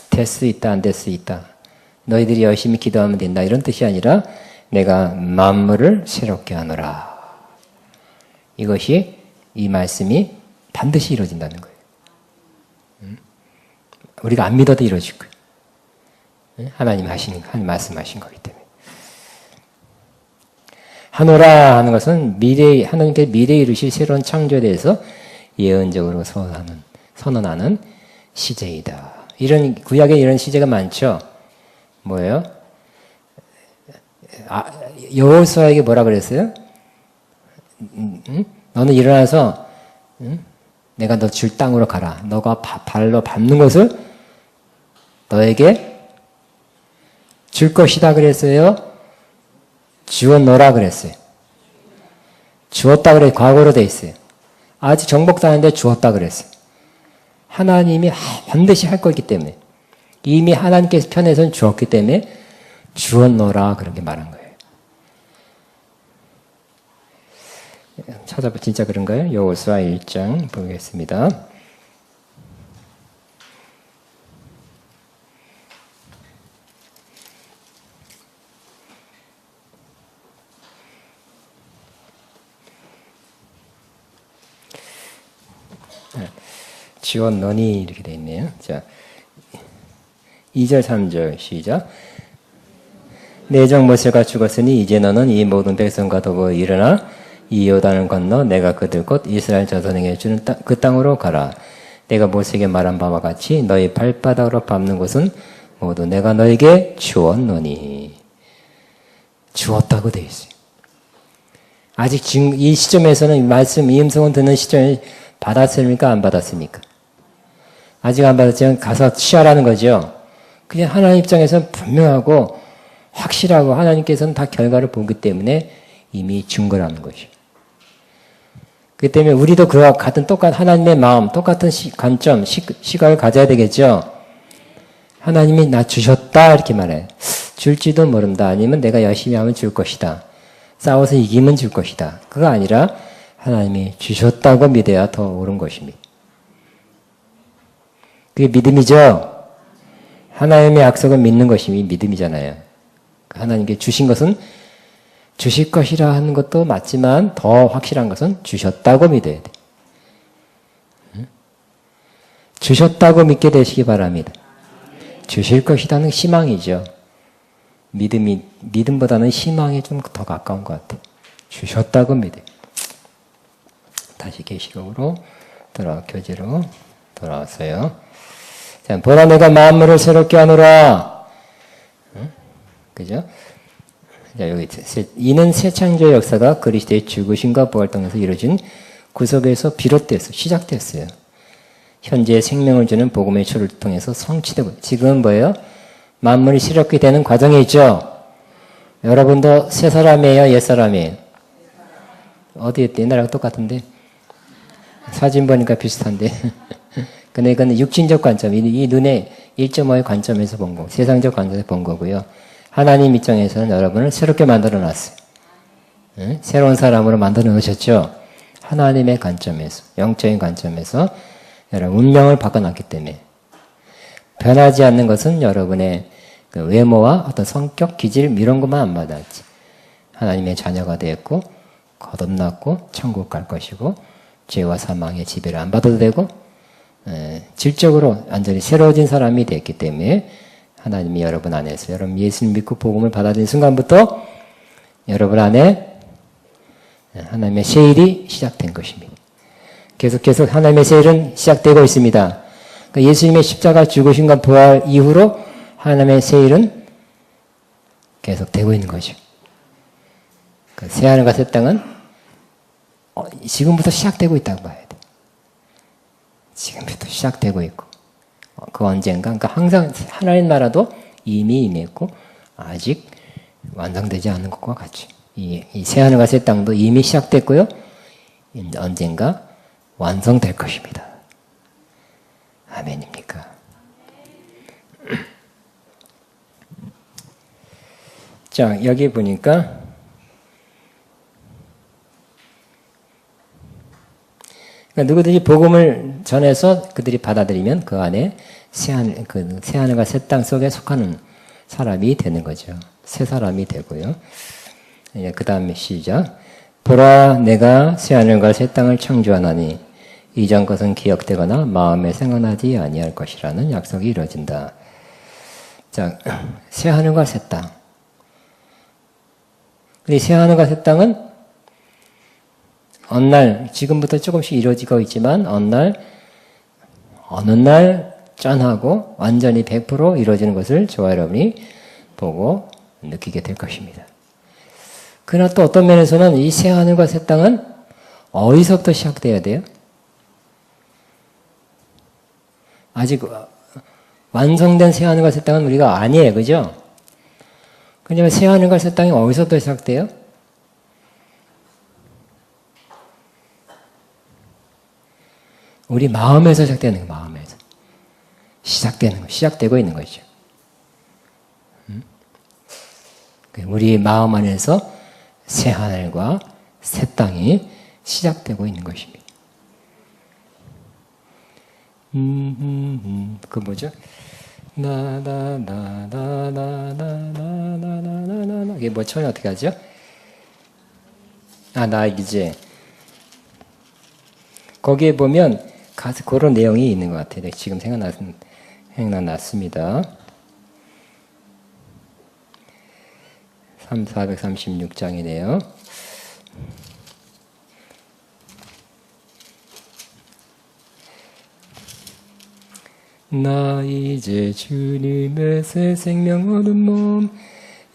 될 수 있다, 안 될 수 있다. 너희들이 열심히 기도하면 된다. 이런 뜻이 아니라 내가 만물을 새롭게 하노라. 이것이 이 말씀이 반드시 이루어진다는 거예요. 우리가 안 믿어도 이루어질 거예요. 하나님 말씀하신 거기 때문에. 하노라 하는 것은 하나님께서 미래에 이루실 새로운 창조에 대해서 예언적으로 선언하는 시제이다. 구약에 이런 시제가 많죠. 뭐예요? 여호수아에게 뭐라 그랬어요? 너는 일어나서 내가 너 줄 땅으로 가라. 너가 발로 밟는 것을 너에게 줄 것이다 그랬어요? 주었노라 그랬어요. 주었다 그래 과거로 돼 있어요. 아직 정복도 안 했는데 주었다 그랬어요. 하나님이 반드시 할 거기 때문에 이미 하나님께서 편에서는 주었기 때문에 주었노라 그렇게 말한 거예요. 찾아봐 진짜 그런가요? 여호수아 1장 보겠습니다. 지웠노니 이렇게 되어 있네요. 자, 2절 3절 시작. 내 종 모세가 죽었으니 이제 너는 이 모든 백성과 더불어 일어나 이 요단을 건너 내가 그들 곧 이스라엘 자손에게 주는 그 땅으로 가라. 내가 모세에게 말한 바와 같이 너희 발바닥으로 밟는 곳은 모두 내가 너에게 주었노니. 주었다고 되어 있어요. 아직 지금 이 시점에서는 이 말씀, 이 음성을 듣는 시점에 받았습니까? 안 받았습니까? 아직 안 받았지만 가서 취하라는 거죠. 그냥 하나님 입장에서는 분명하고 확실하고 하나님께서는 다 결과를 보기 때문에 이미 준 거라는 것이죠. 그렇기 때문에 우리도 그와 같은 똑같은 하나님의 마음, 똑같은 관점, 시각을 가져야 되겠죠. 하나님이 나 주셨다 이렇게 말해. 줄지도 모른다. 아니면 내가 열심히 하면 줄 것이다. 싸워서 이기면 줄 것이다. 그거 아니라 하나님이 주셨다고 믿어야 더 옳은 것입니다. 그게 믿음이죠. 하나님의 약속을 믿는 것이 믿음이잖아요. 하나님께 주신 것은 주실 것이라 하는 것도 맞지만 더 확실한 것은 주셨다고 믿어야 돼. 주셨다고 믿게 되시기 바랍니다. 주실 것이라는 희망이죠. 믿음보다는 희망이 좀 더 가까운 것 같아요. 주셨다고 믿어요. 다시 계시록으로 교재로 돌아왔어요. 자, 보라 내가 만물을 새롭게 하노라. 그죠? 자, 여기 이는 새 창조의 역사가 그리스도의 죽으심과 부활 통해서 이루어진 구속에서 비롯됐어. 시작됐어요. 현재 생명을 주는 복음의 초를 통해서 성취되고 지금 뭐예요? 만물이 새롭게 되는 과정에 있죠. 여러분도 새 사람이에요? 옛 사람이에요? 어디 옛날하고 똑같은데? 사진 보니까 비슷한데. 근데 이건 육신적 관점, 이 눈의 1.5의 관점에서 본 거고 세상적 관점에서 본 거고요. 하나님 입장에서는 여러분을 새롭게 만들어 놨어요. 응? 새로운 사람으로 만들어 놓으셨죠? 하나님의 관점에서, 영적인 관점에서 여러분 운명을 바꿔놨기 때문에 변하지 않는 것은 여러분의 그 외모와 어떤 성격, 기질 이런 것만 안 받았지. 하나님의 자녀가 되었고 거듭났고 천국 갈 것이고 죄와 사망의 지배를 안 받아도 되고 질적으로 완전히 새로워진 사람이 됐기 때문에 하나님이 여러분 안에서 여러분 예수를 믿고 복음을 받아들인 순간부터 여러분 안에 하나님의 세일이 시작된 것입니다. 계속 하나님의 세일은 시작되고 있습니다. 그러니까 예수님의 십자가 죽으심과 부활 이후로 하나님의 세일은 계속되고 있는 거죠. 그러니까 새 하늘과 새 땅은 지금부터 시작되고 있다고 봐야 돼. 지금부터 시작되고 있고 그 언젠가 그러니까 항상 하나님 나라도 이미 임했고 아직 완성되지 않은 것과 같이 이 새 하늘과 새 땅도 이미 시작됐고요. 언젠가 완성될 것입니다. 아멘입니까? 자, 여기 보니까 그러니까 누구든지 복음을 전해서 그들이 받아들이면 그 안에 새 하늘과 새 땅 속에 속하는 사람이 되는 거죠. 새 사람이 되고요. 그 다음에 시작. 보라 내가 새 하늘과 새 땅을 창조하나니 이전 것은 기억되거나 마음에 생각나지 아니할 것이라는 약속이 이루어진다. 자, 새 하늘과 새 땅. 이 새 하늘과 새 땅은 어느 날, 지금부터 조금씩 이루어지고 있지만 어느 날 짠하고 완전히 100% 이루어지는 것을 저와 여러분이 보고 느끼게 될 것입니다. 그러나 또 어떤 면에서는 이 새 하늘과 새 땅은 어디서부터 시작돼야 돼요? 아직 완성된 새 하늘과 새 땅은 우리가 아니에요. 그죠? 그러면 새 하늘과 새 땅이 어디서부터 시작돼요? 우리 마음에서 시작되는 거예요. 마음에서. 시작되는 거, 시작되고 있는 것이죠. 우리 마음 안에서 새 하늘과 새 땅이 시작되고 있는 것입니다. 그 뭐죠? 나나나나나나나나나나 이게 뭐 처음에 어떻게 하죠? 나 이제 거기에 보면 그런 내용이 있는 것 같아요. 지금 생각났습니다. 436장이네요. 나 이제 주님의 새 생명 얻은 몸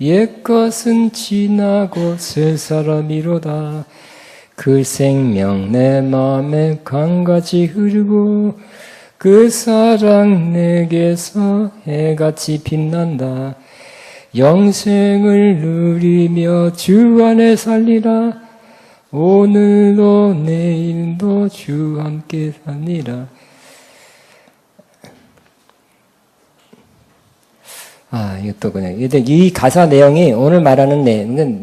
옛것은 지나고 새 사람이로다. 그 생명 내 마음에 강같이 흐르고 그 사랑 내게서 해같이 빛난다. 영생을 누리며 주 안에 살리라. 오늘도 내일도 주 함께 살리라. 이것도 그냥 이 가사 내용이 오늘 말하는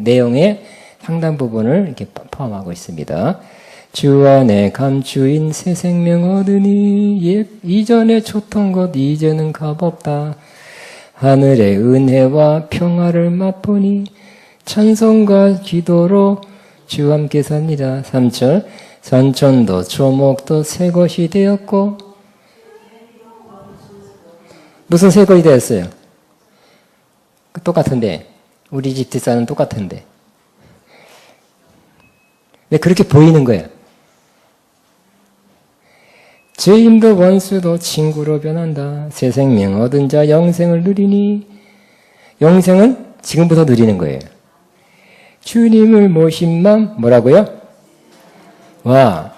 내용의 상당 부분을 이렇게 포함하고 있습니다. 주 안에 감추인 새 생명 얻으니 이전에 줬던 것 이제는 값없다. 하늘의 은혜와 평화를 맛보니 찬송과 기도로 주 함께 삽니다. 3절 산천도 초목도 새 것이 되었고 무슨 새 것이 되었어요? 똑같은데 우리 집 뒷산은 똑같은데 왜 그렇게 보이는 거예요? 죄인도 원수도 친구로 변한다. 새 생명 얻은 자 영생을 누리니 영생은 지금부터 누리는 거예요. 주님을 모신 맘 뭐라고요? 와,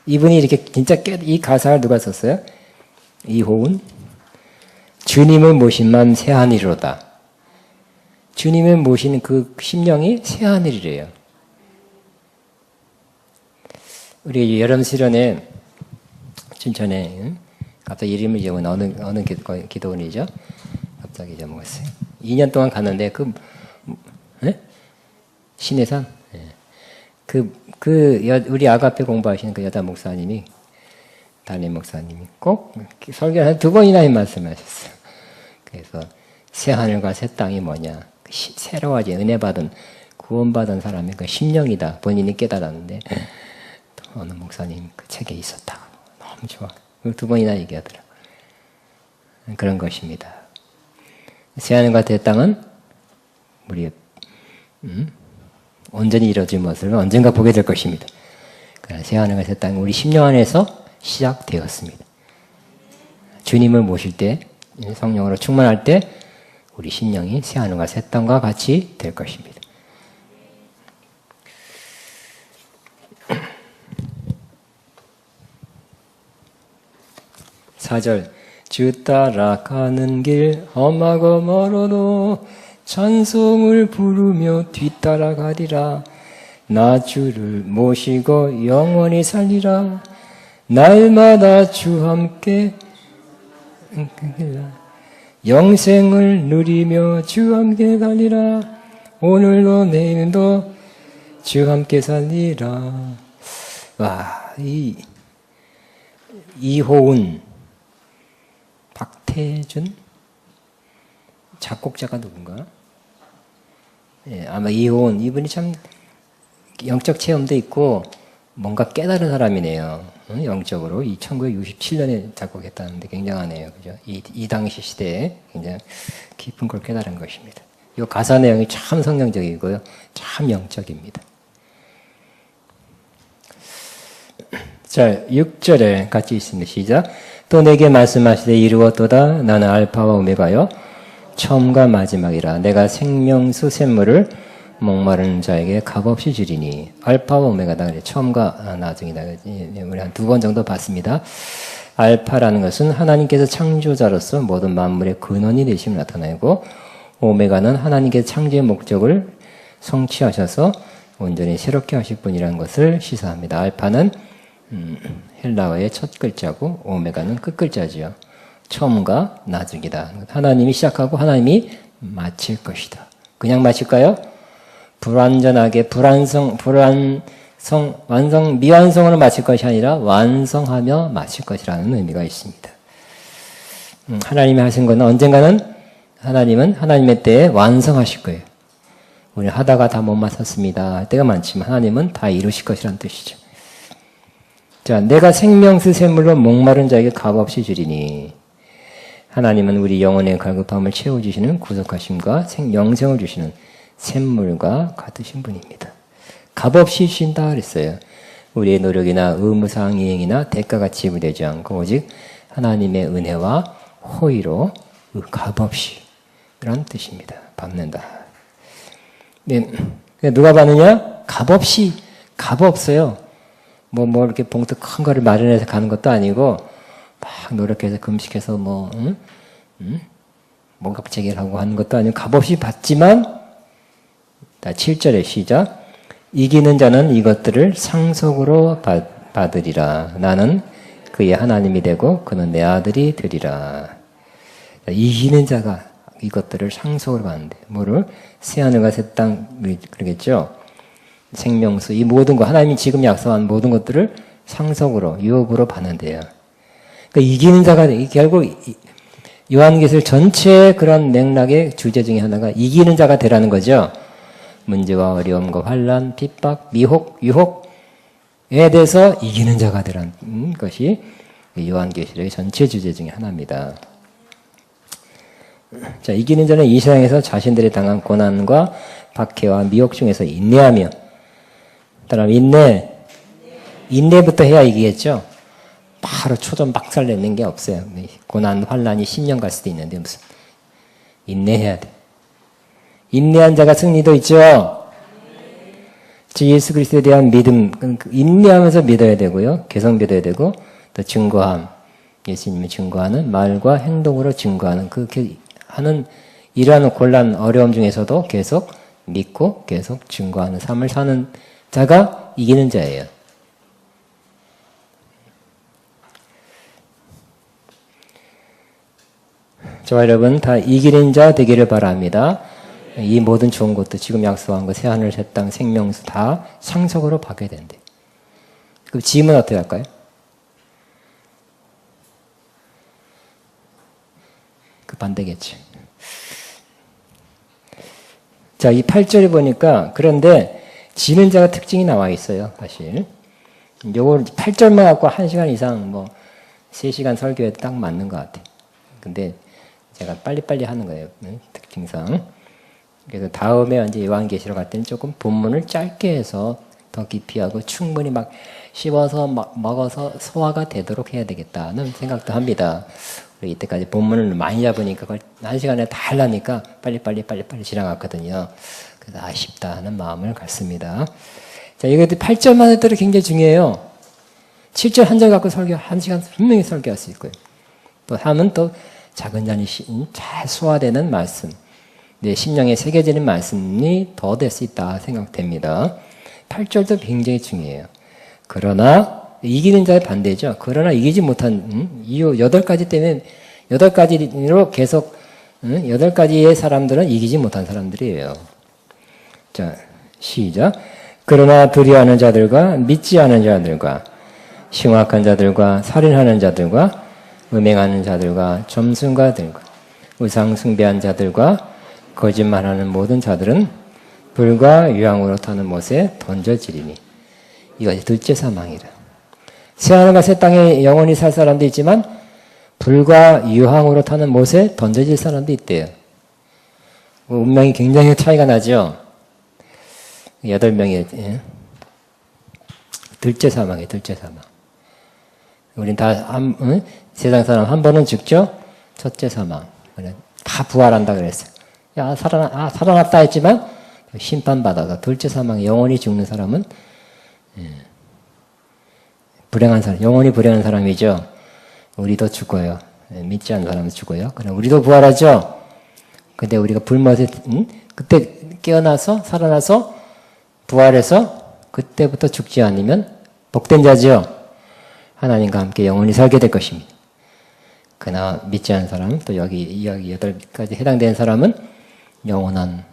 이분이 이렇게 진짜 이 가사를 누가 썼어요? 이호운? 주님을 모신 맘 새하늘이로다. 주님을 모시는 그 심령이 새하늘이래요. 우리 여름 수련회 춘천에 갑자기 이름을 잊어먹은 어느 기도원이죠? 갑자기 잊어먹었어요. 2년 동안 갔는데 신해산? 우리 아가페 공부하시는 그 여자 목사님이 담임 목사님이 꼭 설교를 한 2번이나 말씀하셨어요. 그래서 새 하늘과 새 땅이 뭐냐? 새로워진 은혜 받은 구원받은 사람의 그 심령이다. 본인이 깨달았는데 어느 목사님 그 책에 있었다. 너무 좋아. 2번이나 얘기하더라고요. 그런 것입니다. 새하늘과 새 땅은 우리 온전히 이루어진 것을 언젠가 보게 될 것입니다. 새하늘과 새 땅은 우리 심령 안에서 시작되었습니다. 주님을 모실 때 성령으로 충만할 때 우리 심령이 새하늘과 새 땅과 같이 될 것입니다. (4절) 주 따라가는 길 험하고 멀어도 찬송을 부르며 뒤따라가리라. 나 주를 모시고 영원히 살리라. 날마다 주 함께 영생을 누리며 주 함께 살리라. 오늘도 내일도 주 함께 살리라. 와, 이호운, 박태준 작곡자가 누군가? 아마 이호운 이분이 참 영적 체험도 있고 뭔가 깨달은 사람이네요. 영적으로 1967년에 작곡했다는데 굉장하네요. 그죠? 이 당시 시대에 굉장히 깊은 걸 깨달은 것입니다. 이 가사 내용이 참 성경적이고요. 참 영적입니다. 자, 6절에 같이 있습니다. 시작. 또 내게 말씀하시되 이루었도다. 나는 알파와 오메가요 처음과 마지막이라. 내가 생명수 샘물을 목마른 자에게 값없이 주리니. 알파와 오메가다. 처음과 나중이다. 우리 한 2번 정도 봤습니다. 알파라는 것은 하나님께서 창조자로서 모든 만물의 근원이 되심을 나타내고, 오메가는 하나님께서 창조의 목적을 성취하셔서 온전히 새롭게 하실 분이라는 것을 시사합니다. 알파는 헬라어의 첫 글자고 오메가는 끝 글자지요. 처음과 나중이다. 하나님이 시작하고 하나님이 마칠 것이다. 그냥 마칠까요? 불완전하게 미완성으로 마칠 것이 아니라 완성하며 마칠 것이라는 의미가 있습니다. 하나님이 하신 것은 언젠가는 하나님은 하나님의 때에 완성하실 거예요. 우리 하다가 다 못 마쳤습니다 할 때가 많지만 하나님은 다 이루실 것이라는 뜻이죠. 자, 내가 생명수 샘물로 목마른 자에게 값없이 주리니. 하나님은 우리 영혼의 갈급함을 채워주시는 구속하심과 영생을 주시는 샘물과 같으신 분입니다. 값없이 주신다 그랬어요. 우리의 노력이나 의무사항 이행이나 대가가 지불되지 않고 오직 하나님의 은혜와 호의로 값없이 라는 뜻입니다. 갚는다. 네. 누가 받느냐? 값 없어요. 뭐 이렇게 봉투 큰 거를 마련해서 가는 것도 아니고 막 노력해서 금식해서 뭔가 체결하고 하는 것도 아니고 값 없이 받지만 7절에 시작. 이기는 자는 이것들을 상속으로 받으리라. 나는 그의 하나님이 되고 그는 내 아들이 되리라. 이기는 자가 이것들을 상속으로 받는데 뭐를? 새하늘과 새 땅 그러겠죠. 생명수 이 모든 것 하나님이 지금 약속한 모든 것들을 상속으로 유업으로 받는데요. 그러니까 이기는 자가 결국 요한계시록 전체의 그런 맥락의 주제 중에 하나가 이기는 자가 되라는 거죠. 문제와 어려움과 환난, 핍박, 미혹, 유혹에 대해서 이기는 자가 되라는 것이 요한계시록의 전체 주제 중에 하나입니다. 자, 이기는 자는 이 세상에서 자신들이 당한 고난과 박해와 미혹 중에서 인내하며, 그다음 인내부터 해야 이기겠죠. 바로 초전 박살 내는 게 없어요. 고난, 환난이 10년 갈 수도 있는데 무슨 인내해야 돼. 인내한 자가 승리도 있죠. 주 예수 그리스도에 대한 믿음, 인내하면서 믿어야 되고요. 계속 믿어야 되고, 또 증거함, 예수님이 증거하는 말과 행동으로 증거하는 그렇게 하는 이러한 곤란, 어려움 중에서도 계속 믿고 계속 증거하는 삶을 사는 자가 이기는 자예요. 저와 여러분 다 이기는 자 되기를 바랍니다. 이 모든 좋은 것도 지금 약속한 것, 새하늘, 새 땅, 생명수 다 상속으로 받게 된대. 그럼 지음은 어떻게 할까요? 그 반대겠지. 자, 이 8절에 보니까 그런데 지는 자가 특징이 나와 있어요, 사실. 요걸 8절만 갖고 1시간 이상 3시간 설교에 딱 맞는 것 같아. 근데 제가 빨리빨리 하는 거예요, 특징상. 그래서 다음에 이제 요한계시록 갈 때는 조금 본문을 짧게 해서 더 깊이 하고 충분히 막 씹어서 먹어서 소화가 되도록 해야 되겠다는 생각도 합니다. 우리 이때까지 본문을 많이 잡으니까 그걸 1시간에 다 하려니까 빨리빨리 지나갔거든요. 그래서 아쉽다 하는 마음을 갖습니다. 자, 이것도 8절만 해도 굉장히 중요해요. 7절 한 절 갖고 1시간 분명히 설교할 수 있고요. 또 3은 또 작은 잔이 잘 소화되는 말씀. 네, 심령에 새겨지는 말씀이 더 될 수 있다 생각됩니다. 8절도 굉장히 중요해요. 그러나 이기는 자의 반대죠. 그러나 이기지 못한 이유 8가지 때문에 8가지로 계속 8가지의 사람들은 이기지 못한 사람들이에요. 자, 시작. 그러나 두려워하는 자들과 믿지 않은 자들과 흉악한 자들과 살인하는 자들과 음행하는 자들과 점순가들과 우상 숭배한 자들과 거짓말하는 모든 자들은 불과 유황으로 타는 못에 던져지리니 이것이 둘째 사망이라. 새하늘과 새 땅에 영원히 살 사람도 있지만 불과 유황으로 타는 못에 던져질 사람도 있대요. 운명이 굉장히 차이가 나죠. 8명이 둘째 사망이에요. 둘째 사망. 우린 다 세상 사람 한 번은 죽죠. 첫째 사망. 다 부활한다 그랬어요. 야, 살아났다 했지만 심판받아서 둘째 사망에 영원히 죽는 사람은 불행한 사람, 영원히 불행한 사람이죠. 우리도 죽어요. 믿지 않는 사람은 죽어요. 그럼 우리도 부활하죠. 근데 우리가 불못에 그때 깨어나서 살아나서 부활해서 그때부터 죽지 않으면 복된 자죠. 하나님과 함께 영원히 살게 될 것입니다. 그러나 믿지 않는 사람, 또 여기 8가지 해당되는 사람은 영원한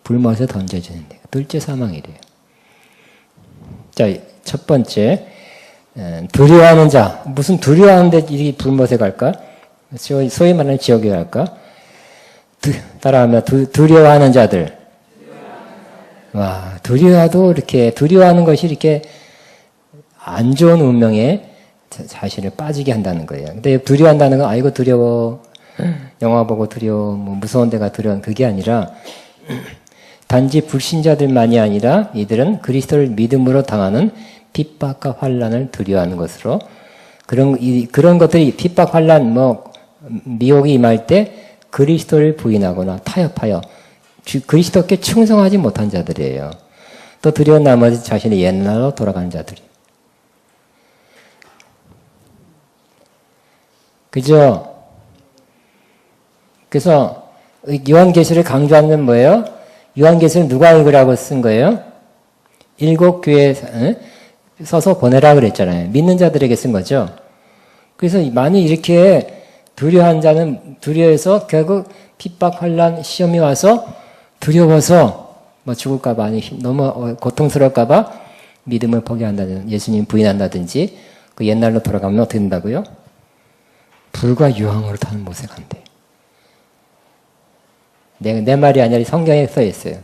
불못에 던져지는데 둘째 사망이래요. 자, 첫 번째 두려워하는 자. 무슨 두려워하는데 이 불못에 갈까? 소위 말하는 지옥에 갈까? 따라하면 두려워하는 자들. 와, 두려워도 이렇게 두려워하는 것이 이렇게 안 좋은 운명에 자신을 빠지게 한다는 거예요. 근데 두려워한다는 건 아이고 두려워, 영화 보고 두려워, 무서운 데가 두려워, 그게 아니라 단지 불신자들만이 아니라 이들은 그리스도를 믿음으로 당하는 핍박과 환난을 두려워하는 것으로 그런 것들이 핍박, 환난, 미혹이 임할 때 그리스도를 부인하거나 타협하여 그리스도께 충성하지 못한 자들이에요. 또 두려운 나머지 자신의 옛날로 돌아가는 자들이. 그죠? 그래서 요한계시를 강조하는 건 뭐예요? 요한계시를 누가 읽으라고 쓴 거예요? 7교회에 써서 보내라 그랬잖아요. 믿는 자들에게 쓴 거죠. 그래서 많이 이렇게 두려워한 자는 두려워해서 결국 핍박, 환난, 시험이 와서 두려워서 뭐 죽을까봐 너무 고통스러울까봐 믿음을 포기한다든지 예수님 부인한다든지 그 옛날로 돌아가면 어떻게 된다고요? 불과 유황으로 타는 못에 간대. 내 말이 아니라 성경에 써 있어요.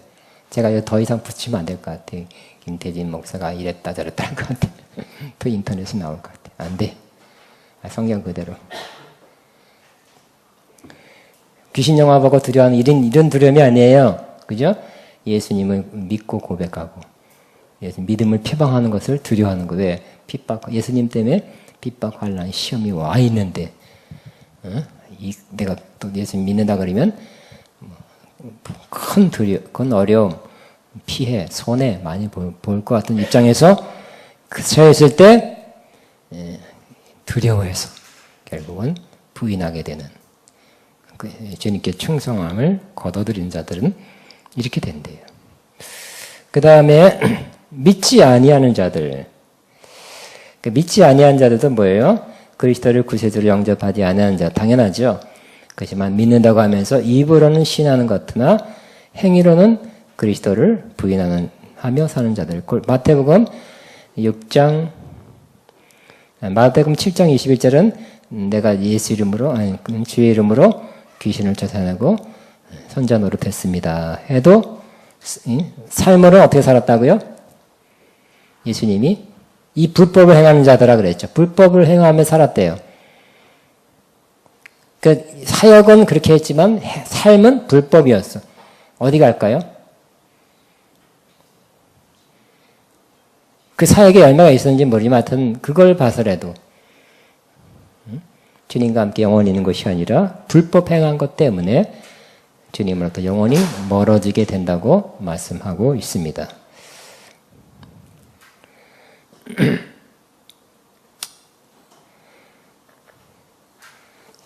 제가 더 이상 붙이면 안 될 것 같아요. 김태진 목사가 이랬다 저랬다 할 것 같아. 또 인터넷에 나올 것 같아. 안 돼. 성경 그대로. 귀신 영화 보고 두려워하는 이런 두려움이 아니에요. 그죠? 예수님을 믿고 고백하고 예수님 믿음을 표방하는 것을 두려워하는 거. 왜? 핍박, 예수님 때문에 핍박, 환난, 시험이 와 있는데 내가 또 예수님 믿는다 그러면 큰 어려움, 피해, 손해 많이 볼 것 같은 입장에서 그 처했을 때 두려워해서 결국은 부인하게 되는 주님께 충성함을 거둬들이는 자들은 이렇게 된대요. 그 다음에 믿지 아니하는 자들. 믿지 아니하는 자들도 뭐예요? 그리스도를 구세주로 영접하지 아니하는 자. 당연하죠. 그렇지만 믿는다고 하면서 입으로는 신하는 것 같으나 행위로는 그리스도를 부인하며 사는 자들. 마태복음 7장 21절은 내가 예수 이름으로 주의 이름으로 귀신을 쫓아내고 선자 노릇했습니다. 해도 삶으로 어떻게 살았다고요? 예수님이 이 불법을 행하는 자들아 그랬죠. 불법을 행하며 살았대요. 그 사역은 그렇게 했지만 삶은 불법이었어. 어디 갈까요? 그 사역에 얼마가 있었는지 모르지만 하여튼 그걸 봐서라도 주님과 함께 영원히 있는 것이 아니라 불법 행한 것 때문에 주님으로부터 영원히 멀어지게 된다고 말씀하고 있습니다.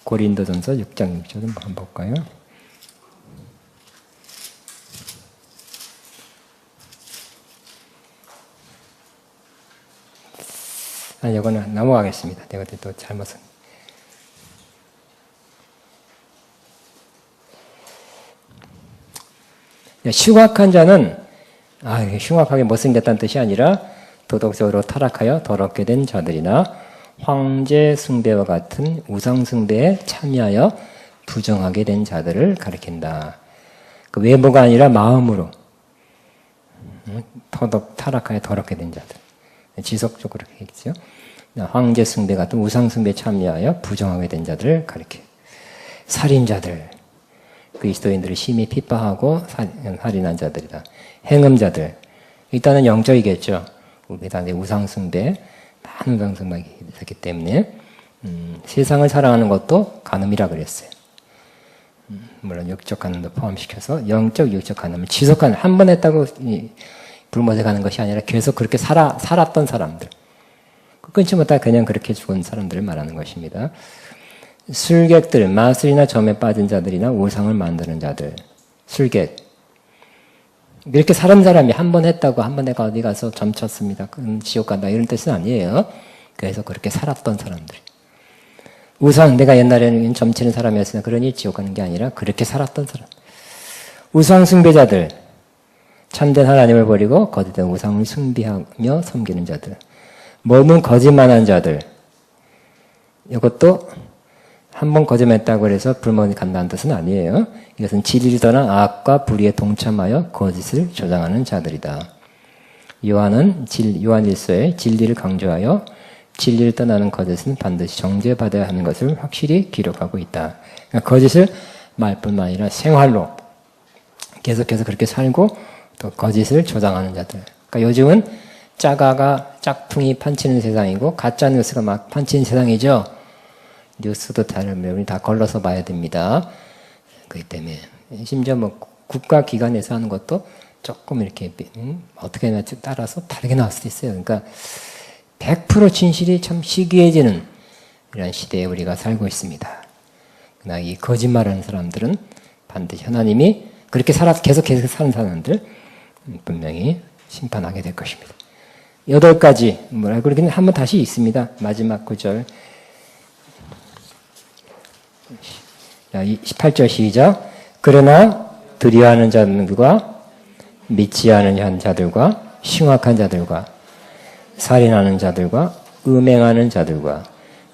고린도전서 6장 6절 한번 볼까요? 이거는 넘어가겠습니다. 내가 또 잘못은. 흉악한 자는 흉악하게 못생겼다는 뜻이 아니라 도덕적으로 타락하여 더럽게 된 자들이나 황제 숭배와 같은 우상 숭배에 참여하여 부정하게 된 자들을 가리킨다. 그 외모가 아니라 마음으로 타락하여 더럽게 된 자들. 지속적으로 얘기죠. 황제 숭배 같은 우상 숭배에 참여하여 부정하게 된 자들을 가리켜. 살인자들, 그리스도인들을 심히 핍박하고 살인한 자들이다. 행음자들, 일단은 영적이겠죠. 우리가 우상 숭배, 많은 우상 숭배가 있었기 때문에 세상을 사랑하는 것도 간음이라 그랬어요. 물론 육적 간음도 포함시켜서 영적, 육적 간음을 지속하는, 한 번 했다고 불못에 가는 것이 아니라 계속 그렇게 살았던 사람들. 끊지 못하고 그냥 그렇게 죽은 사람들을 말하는 것입니다. 술객들, 마술이나 점에 빠진 자들이나 우상을 만드는 자들. 술객. 이렇게 사람이 한 번 했다고 한 번 내가 어디 가서 점 쳤습니다. 지옥 간다. 이런 뜻은 아니에요. 그래서 그렇게 살았던 사람들. 우상, 내가 옛날에는 점 치는 사람이었으나 그러니 지옥 가는 게 아니라 그렇게 살았던 사람. 우상 숭배자들. 참된 하나님을 버리고 거짓된 우상을 숭배하며 섬기는 자들. 몸은 거짓말하는 자들. 이것도 한 번 거짓말했다고 해서 불만이 간다는 뜻은 아니에요. 이것은 진리를 떠난 악과 불의에 동참하여 거짓을 조장하는 자들이다. 요한 1서에 진리를 강조하여 진리를 떠나는 거짓은 반드시 정죄받아야 하는 것을 확실히 기록하고 있다. 그러니까 거짓을 말뿐만 아니라 생활로 계속해서 그렇게 살고 또 거짓을 조장하는 자들. 그러니까 요즘은 짜가가 짝퉁이 판치는 세상이고 가짜 뉴스가 막 판치는 세상이죠. 뉴스도 다 걸러서 봐야 됩니다. 그렇기 때문에 심지어 뭐 국가기관에서 하는 것도 조금 이렇게 어떻게 하냐 따라서 다르게 나올 수도 있어요. 그러니까 100% 진실이 참 희귀해지는 이런 시대에 우리가 살고 있습니다. 그러나 이 거짓말하는 사람들은 반드시 하나님이 그렇게 계속 사는 사람들 분명히 심판하게 될 것입니다. 8가지 뭐라 그러기는 한번 다시 있습니다. 마지막 구절 18절 시작. 그러나 두려워하는 자들과 믿지 않은 자들과 흉악한 자들과 살인하는 자들과 음행하는 자들과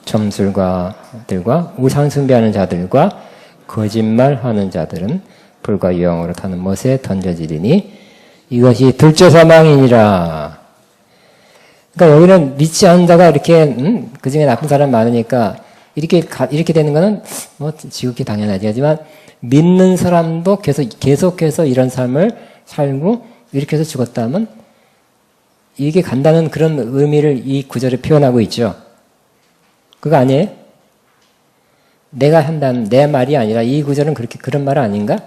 점술가들과 우상 숭배하는 자들과 거짓말하는 자들은 불과 유황으로 타는 못에 던져지리니 이것이 둘째 사망이니라. 그러니까 여기는 믿지 않는 자가 이렇게 그 중에 나쁜 사람 많으니까 이렇게 되는 거는 뭐 지극히 당연하지. 하지만 믿는 사람도 계속해서 이런 삶을 살고 이렇게 해서 죽었다면 이게 간다는 그런 의미를 이 구절에 표현하고 있죠. 그거 아니에요? 내가 한다는 내 말이 아니라 이 구절은 그런 말 아닌가?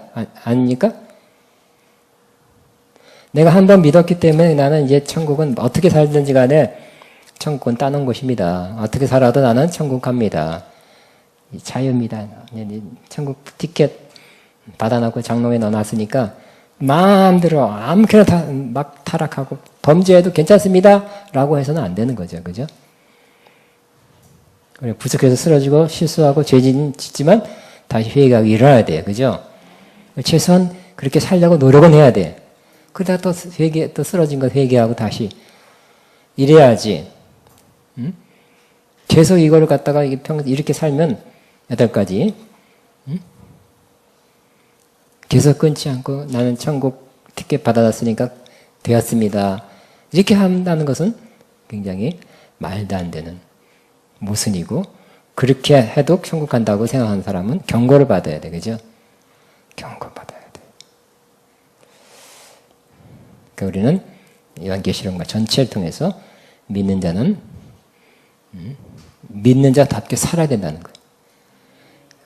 아닙니까? 내가 한 번 믿었기 때문에 나는 이제 천국은 어떻게 살든지 간에 천국은 따놓은 곳입니다. 어떻게 살아도 나는 천국 갑니다. 자유입니다. 천국 티켓 받아놓고 장롱에 넣어놨으니까 마음대로 아무렇게나 막 타락하고 범죄해도 괜찮습니다. 라고 해서는 안 되는 거죠. 그죠? 부족해서 쓰러지고 실수하고 죄 짓지만 다시 회개하고 일어나야 돼요. 그죠? 최소한 그렇게 살려고 노력은 해야 돼. 그러다 또 쓰러진 거 회개하고 다시 이래야지. 계속 이거를 갖다가 이렇게 살면 8가지. 계속 끊지 않고 나는 천국 티켓 받아놨으니까 되었습니다. 이렇게 한다는 것은 굉장히 말도 안 되는 모순이고 그렇게 해도 천국 간다고 생각하는 사람은 경고를 받아야 돼. 그죠? 경고받아야 돼. 그러니까 우리는 요한계시록 전체를 통해서 믿는 자는 믿는 자답게 살아야 된다는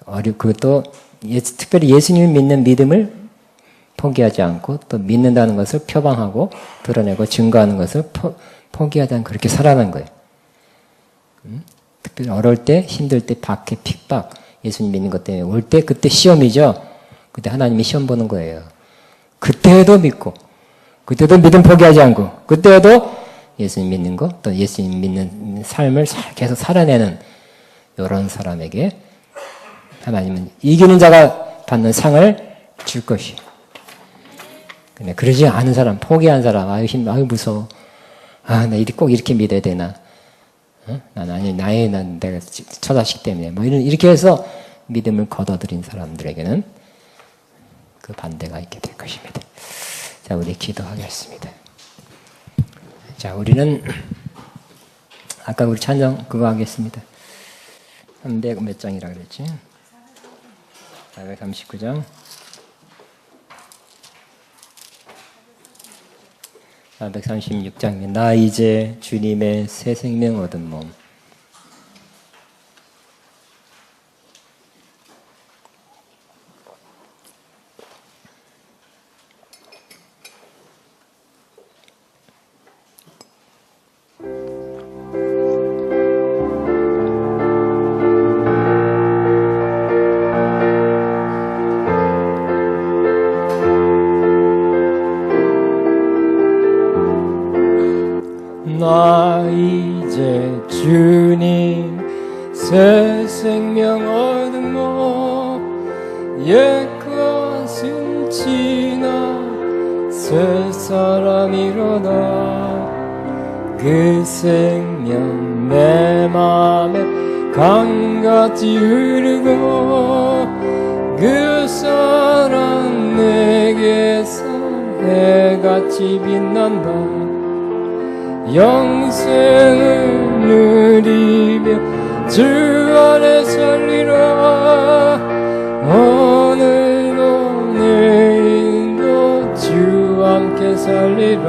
거예요. 그것도 특별히 예수님을 믿는 믿음을 포기하지 않고 또 믿는다는 것을 표방하고 드러내고 증거하는 것을 포기하지 않고 그렇게 살아가는 거예요. 특별히 어려울 때, 힘들 때, 박해, 핍박, 예수님 믿는 것 때문에 올 때 그때 시험이죠. 그때 하나님이 시험 보는 거예요. 그때도 믿고 그때도 믿음 포기하지 않고 그때도 예수님 믿는 거, 또 예수님 믿는 삶을 계속 살아내는 이런 사람에게 하나님은 이기는 자가 받는 상을 줄 것이에요. 근데 그러지 않은 사람, 포기한 사람, 아유 무서워. 나 꼭 이렇게 믿어야 되나? 난 내가 처자식 때문에 뭐 이렇게 해서 믿음을 거둬들인 사람들에게는 그 반대가 있게 될 것입니다. 자, 우리 기도하겠습니다. 자, 우리는 아까 우리 찬양 그거 하겠습니다. 300 몇 장이라 그랬지? 439장. 436장입니다. 나 이제 주님의 새 생명 얻은 몸. 나 이제 주님 새 생명 얻은 몸 옛 것은 지나 새 사람이로다 그 생명 내 맘에 강같이 흐르고 그 사랑 내게서 해같이 빛난다 영생을 누리며 주 안에 살리라 오늘도 내일도 주 함께 살리라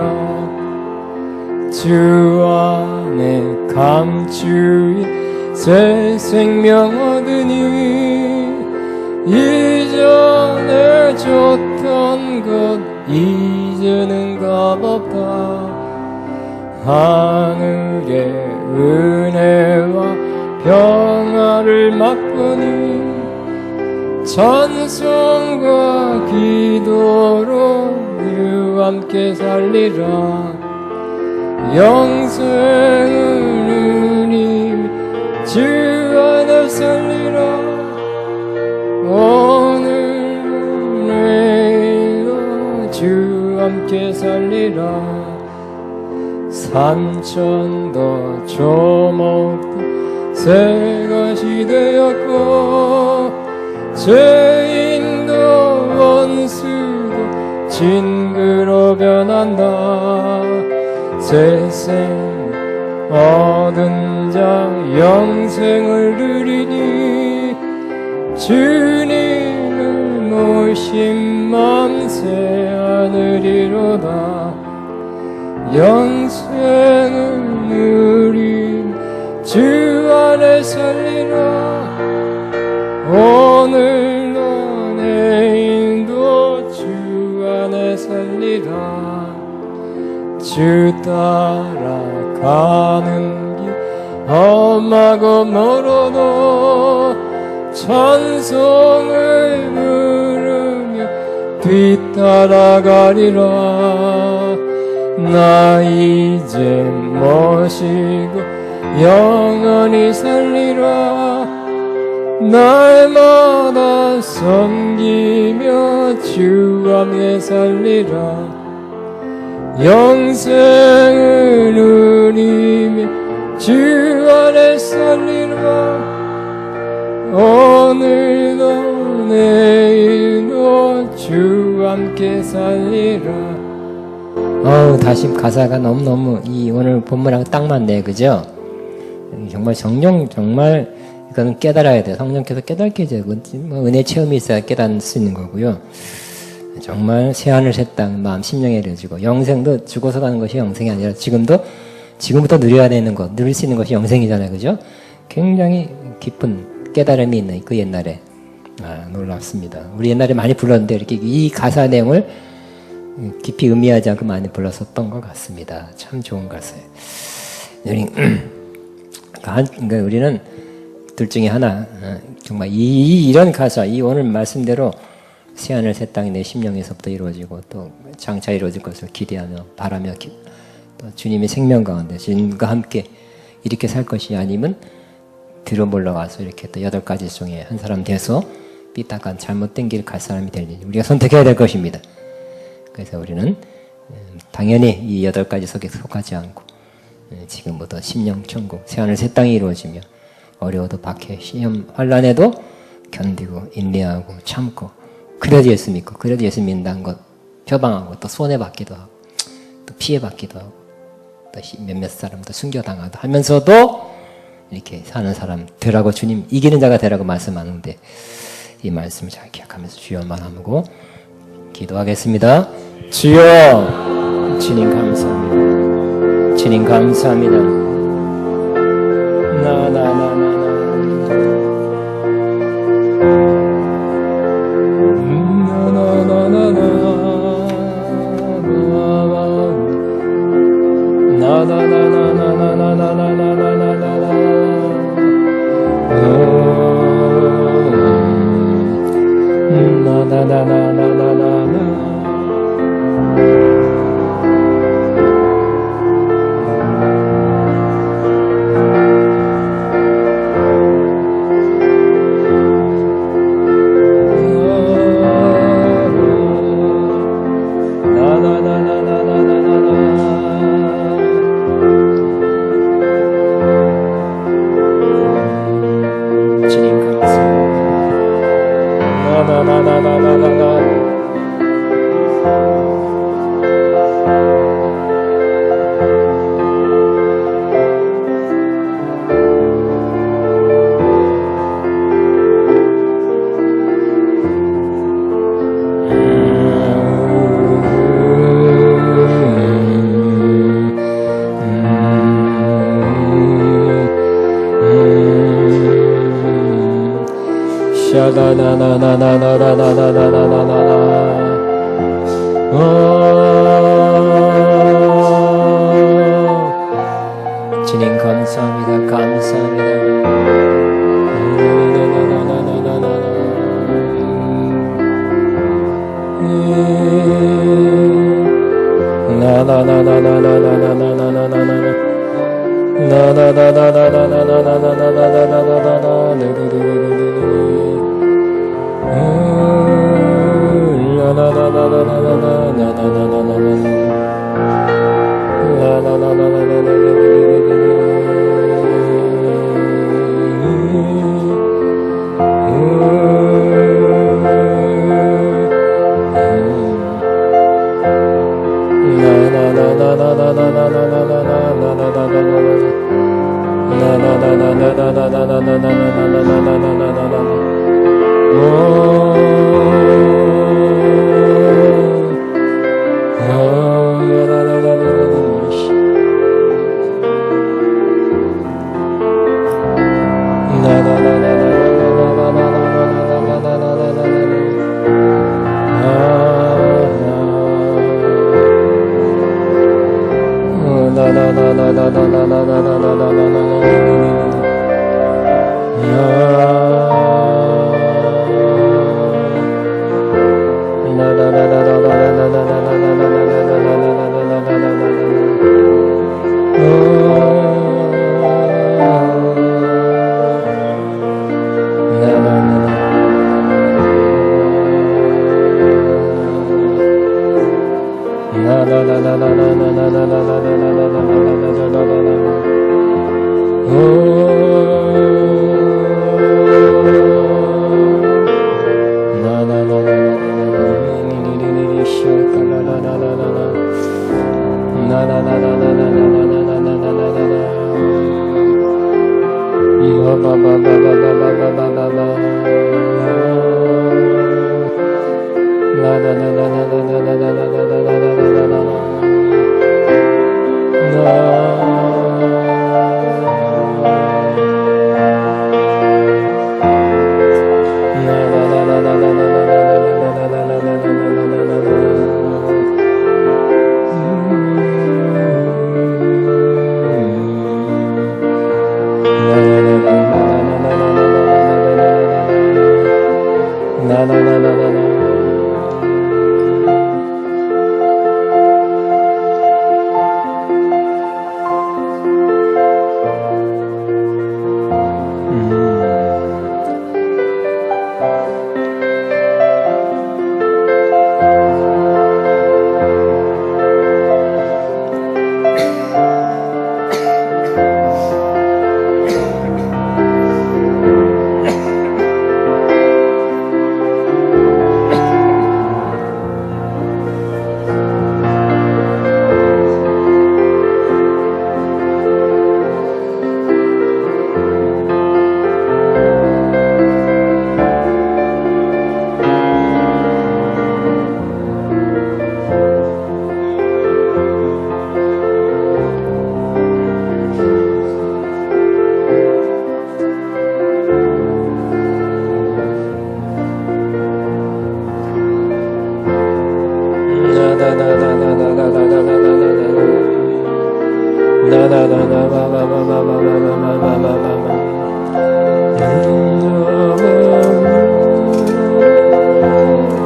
주 안에 감추인 새 생명 얻으니 이전에 줬던 것 이제는 값없다. 하늘의 은혜와 평화를 맛보니 찬송과 기도로 늘 함께 살리라. 영생은 주님 주 안에 살리라. 오늘도 내일도 주 함께 살리라. 삼천도 조목도 새 것이 되었고 죄인도 원수도 친구로 변한다. 세상 얻은 자 영생을 누리니 주님을 모신 맘새 하늘이로다. 영생을 누린 주 안에 살리라. 오늘도 내일도 주 안에 살리라. 주 따라가는 길 험하고 멀어도 찬송을 부르며 뒤따라가리라. 나 이제 모시고 영원히 살리라. 날마다 섬기며 주 함께 살리라. 영생을 누리며 주 안에 살리라. 오늘도 내일도 주 함께 살리라. 다시 가사가 너무너무 오늘 본문하고 딱 맞네, 그죠? 정말 성령, 정말 이거는 깨달아야 돼요. 성령께서 깨닫게 해줘요. 은혜 체험이 있어야 깨닫을 수 있는 거고요. 정말 새하늘 새 땅 마음 심령에 이루어지고 영생도 죽어서 가는 것이 영생이 아니라 지금부터 누려야 되는 것, 누릴 수 있는 것이 영생이잖아요, 그죠? 굉장히 깊은 깨달음이 있는 그 옛날에 놀랍습니다. 우리 옛날에 많이 불렀는데 이렇게 이 가사 내용을 깊이 의미하지 않고 많이 불렀었던 것 같습니다. 참 좋은 가사예요. 그러니까 우리는 둘 중에 하나, 정말 이런 가사, 이 오늘 말씀대로 새하늘 새 땅이 내 심령에서부터 이루어지고 또 장차 이루어질 것을 기대하며 바라며 또 주님의 생명 가운데 주님과 함께 이렇게 살 것이 아니면 뒤로 물러가서 이렇게 또 8가지 중에 한 사람 돼서 삐딱한 잘못된 길 갈 사람이 될지 우리가 선택해야 될 것입니다. 그래서 우리는 당연히 이 8가지 속에 속하지 않고 지금부터 심령 천국 새하늘 새 땅이 이루어지며 어려워도 박해 시험 환난에도 견디고 인내하고 참고 그래도 예수 믿고 그래도 예수 믿는다는 것 표방하고 또 손해받기도 하고 또 피해받기도 하고 또 몇몇 사람도 숨겨당하도 하면서도 이렇게 사는 사람 되라고 주님 이기는 자가 되라고 말씀하는데 이 말씀을 잘 기억하면서 주여만 하고 기도하겠습니다. 주여 주님 감사합니다. 주님 감사합니다. 나나나나나 샤다나나나나나나나나나나나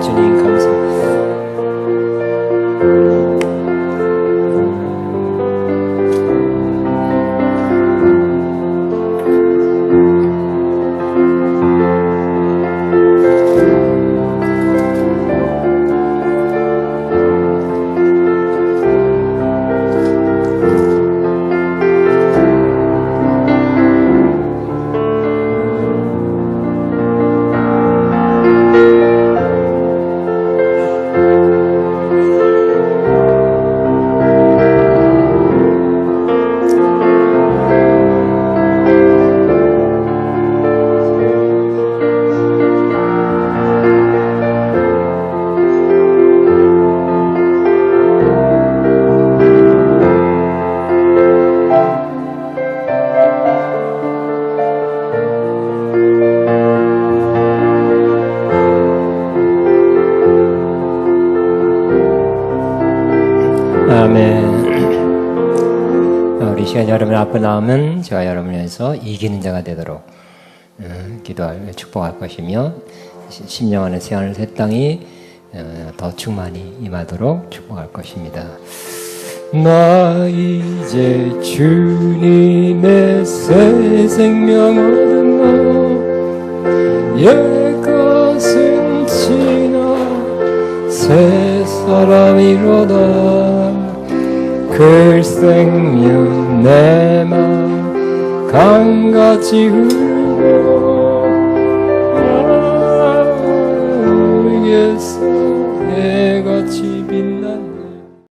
주님 감사합니다. 아멘. 우리 시간 여러분 앞으로 나오면 제가 여러분을 위해서 이기는 자가 되도록 기도할 축복할 것이며 10년 안에 새하늘 새 땅이 더 충만히 임하도록 축복할 것입니다. 나 이제 주님의 새 생명 얻은 옛 것은 지나 새 사람이로다. 그 생명 내 맘 강같이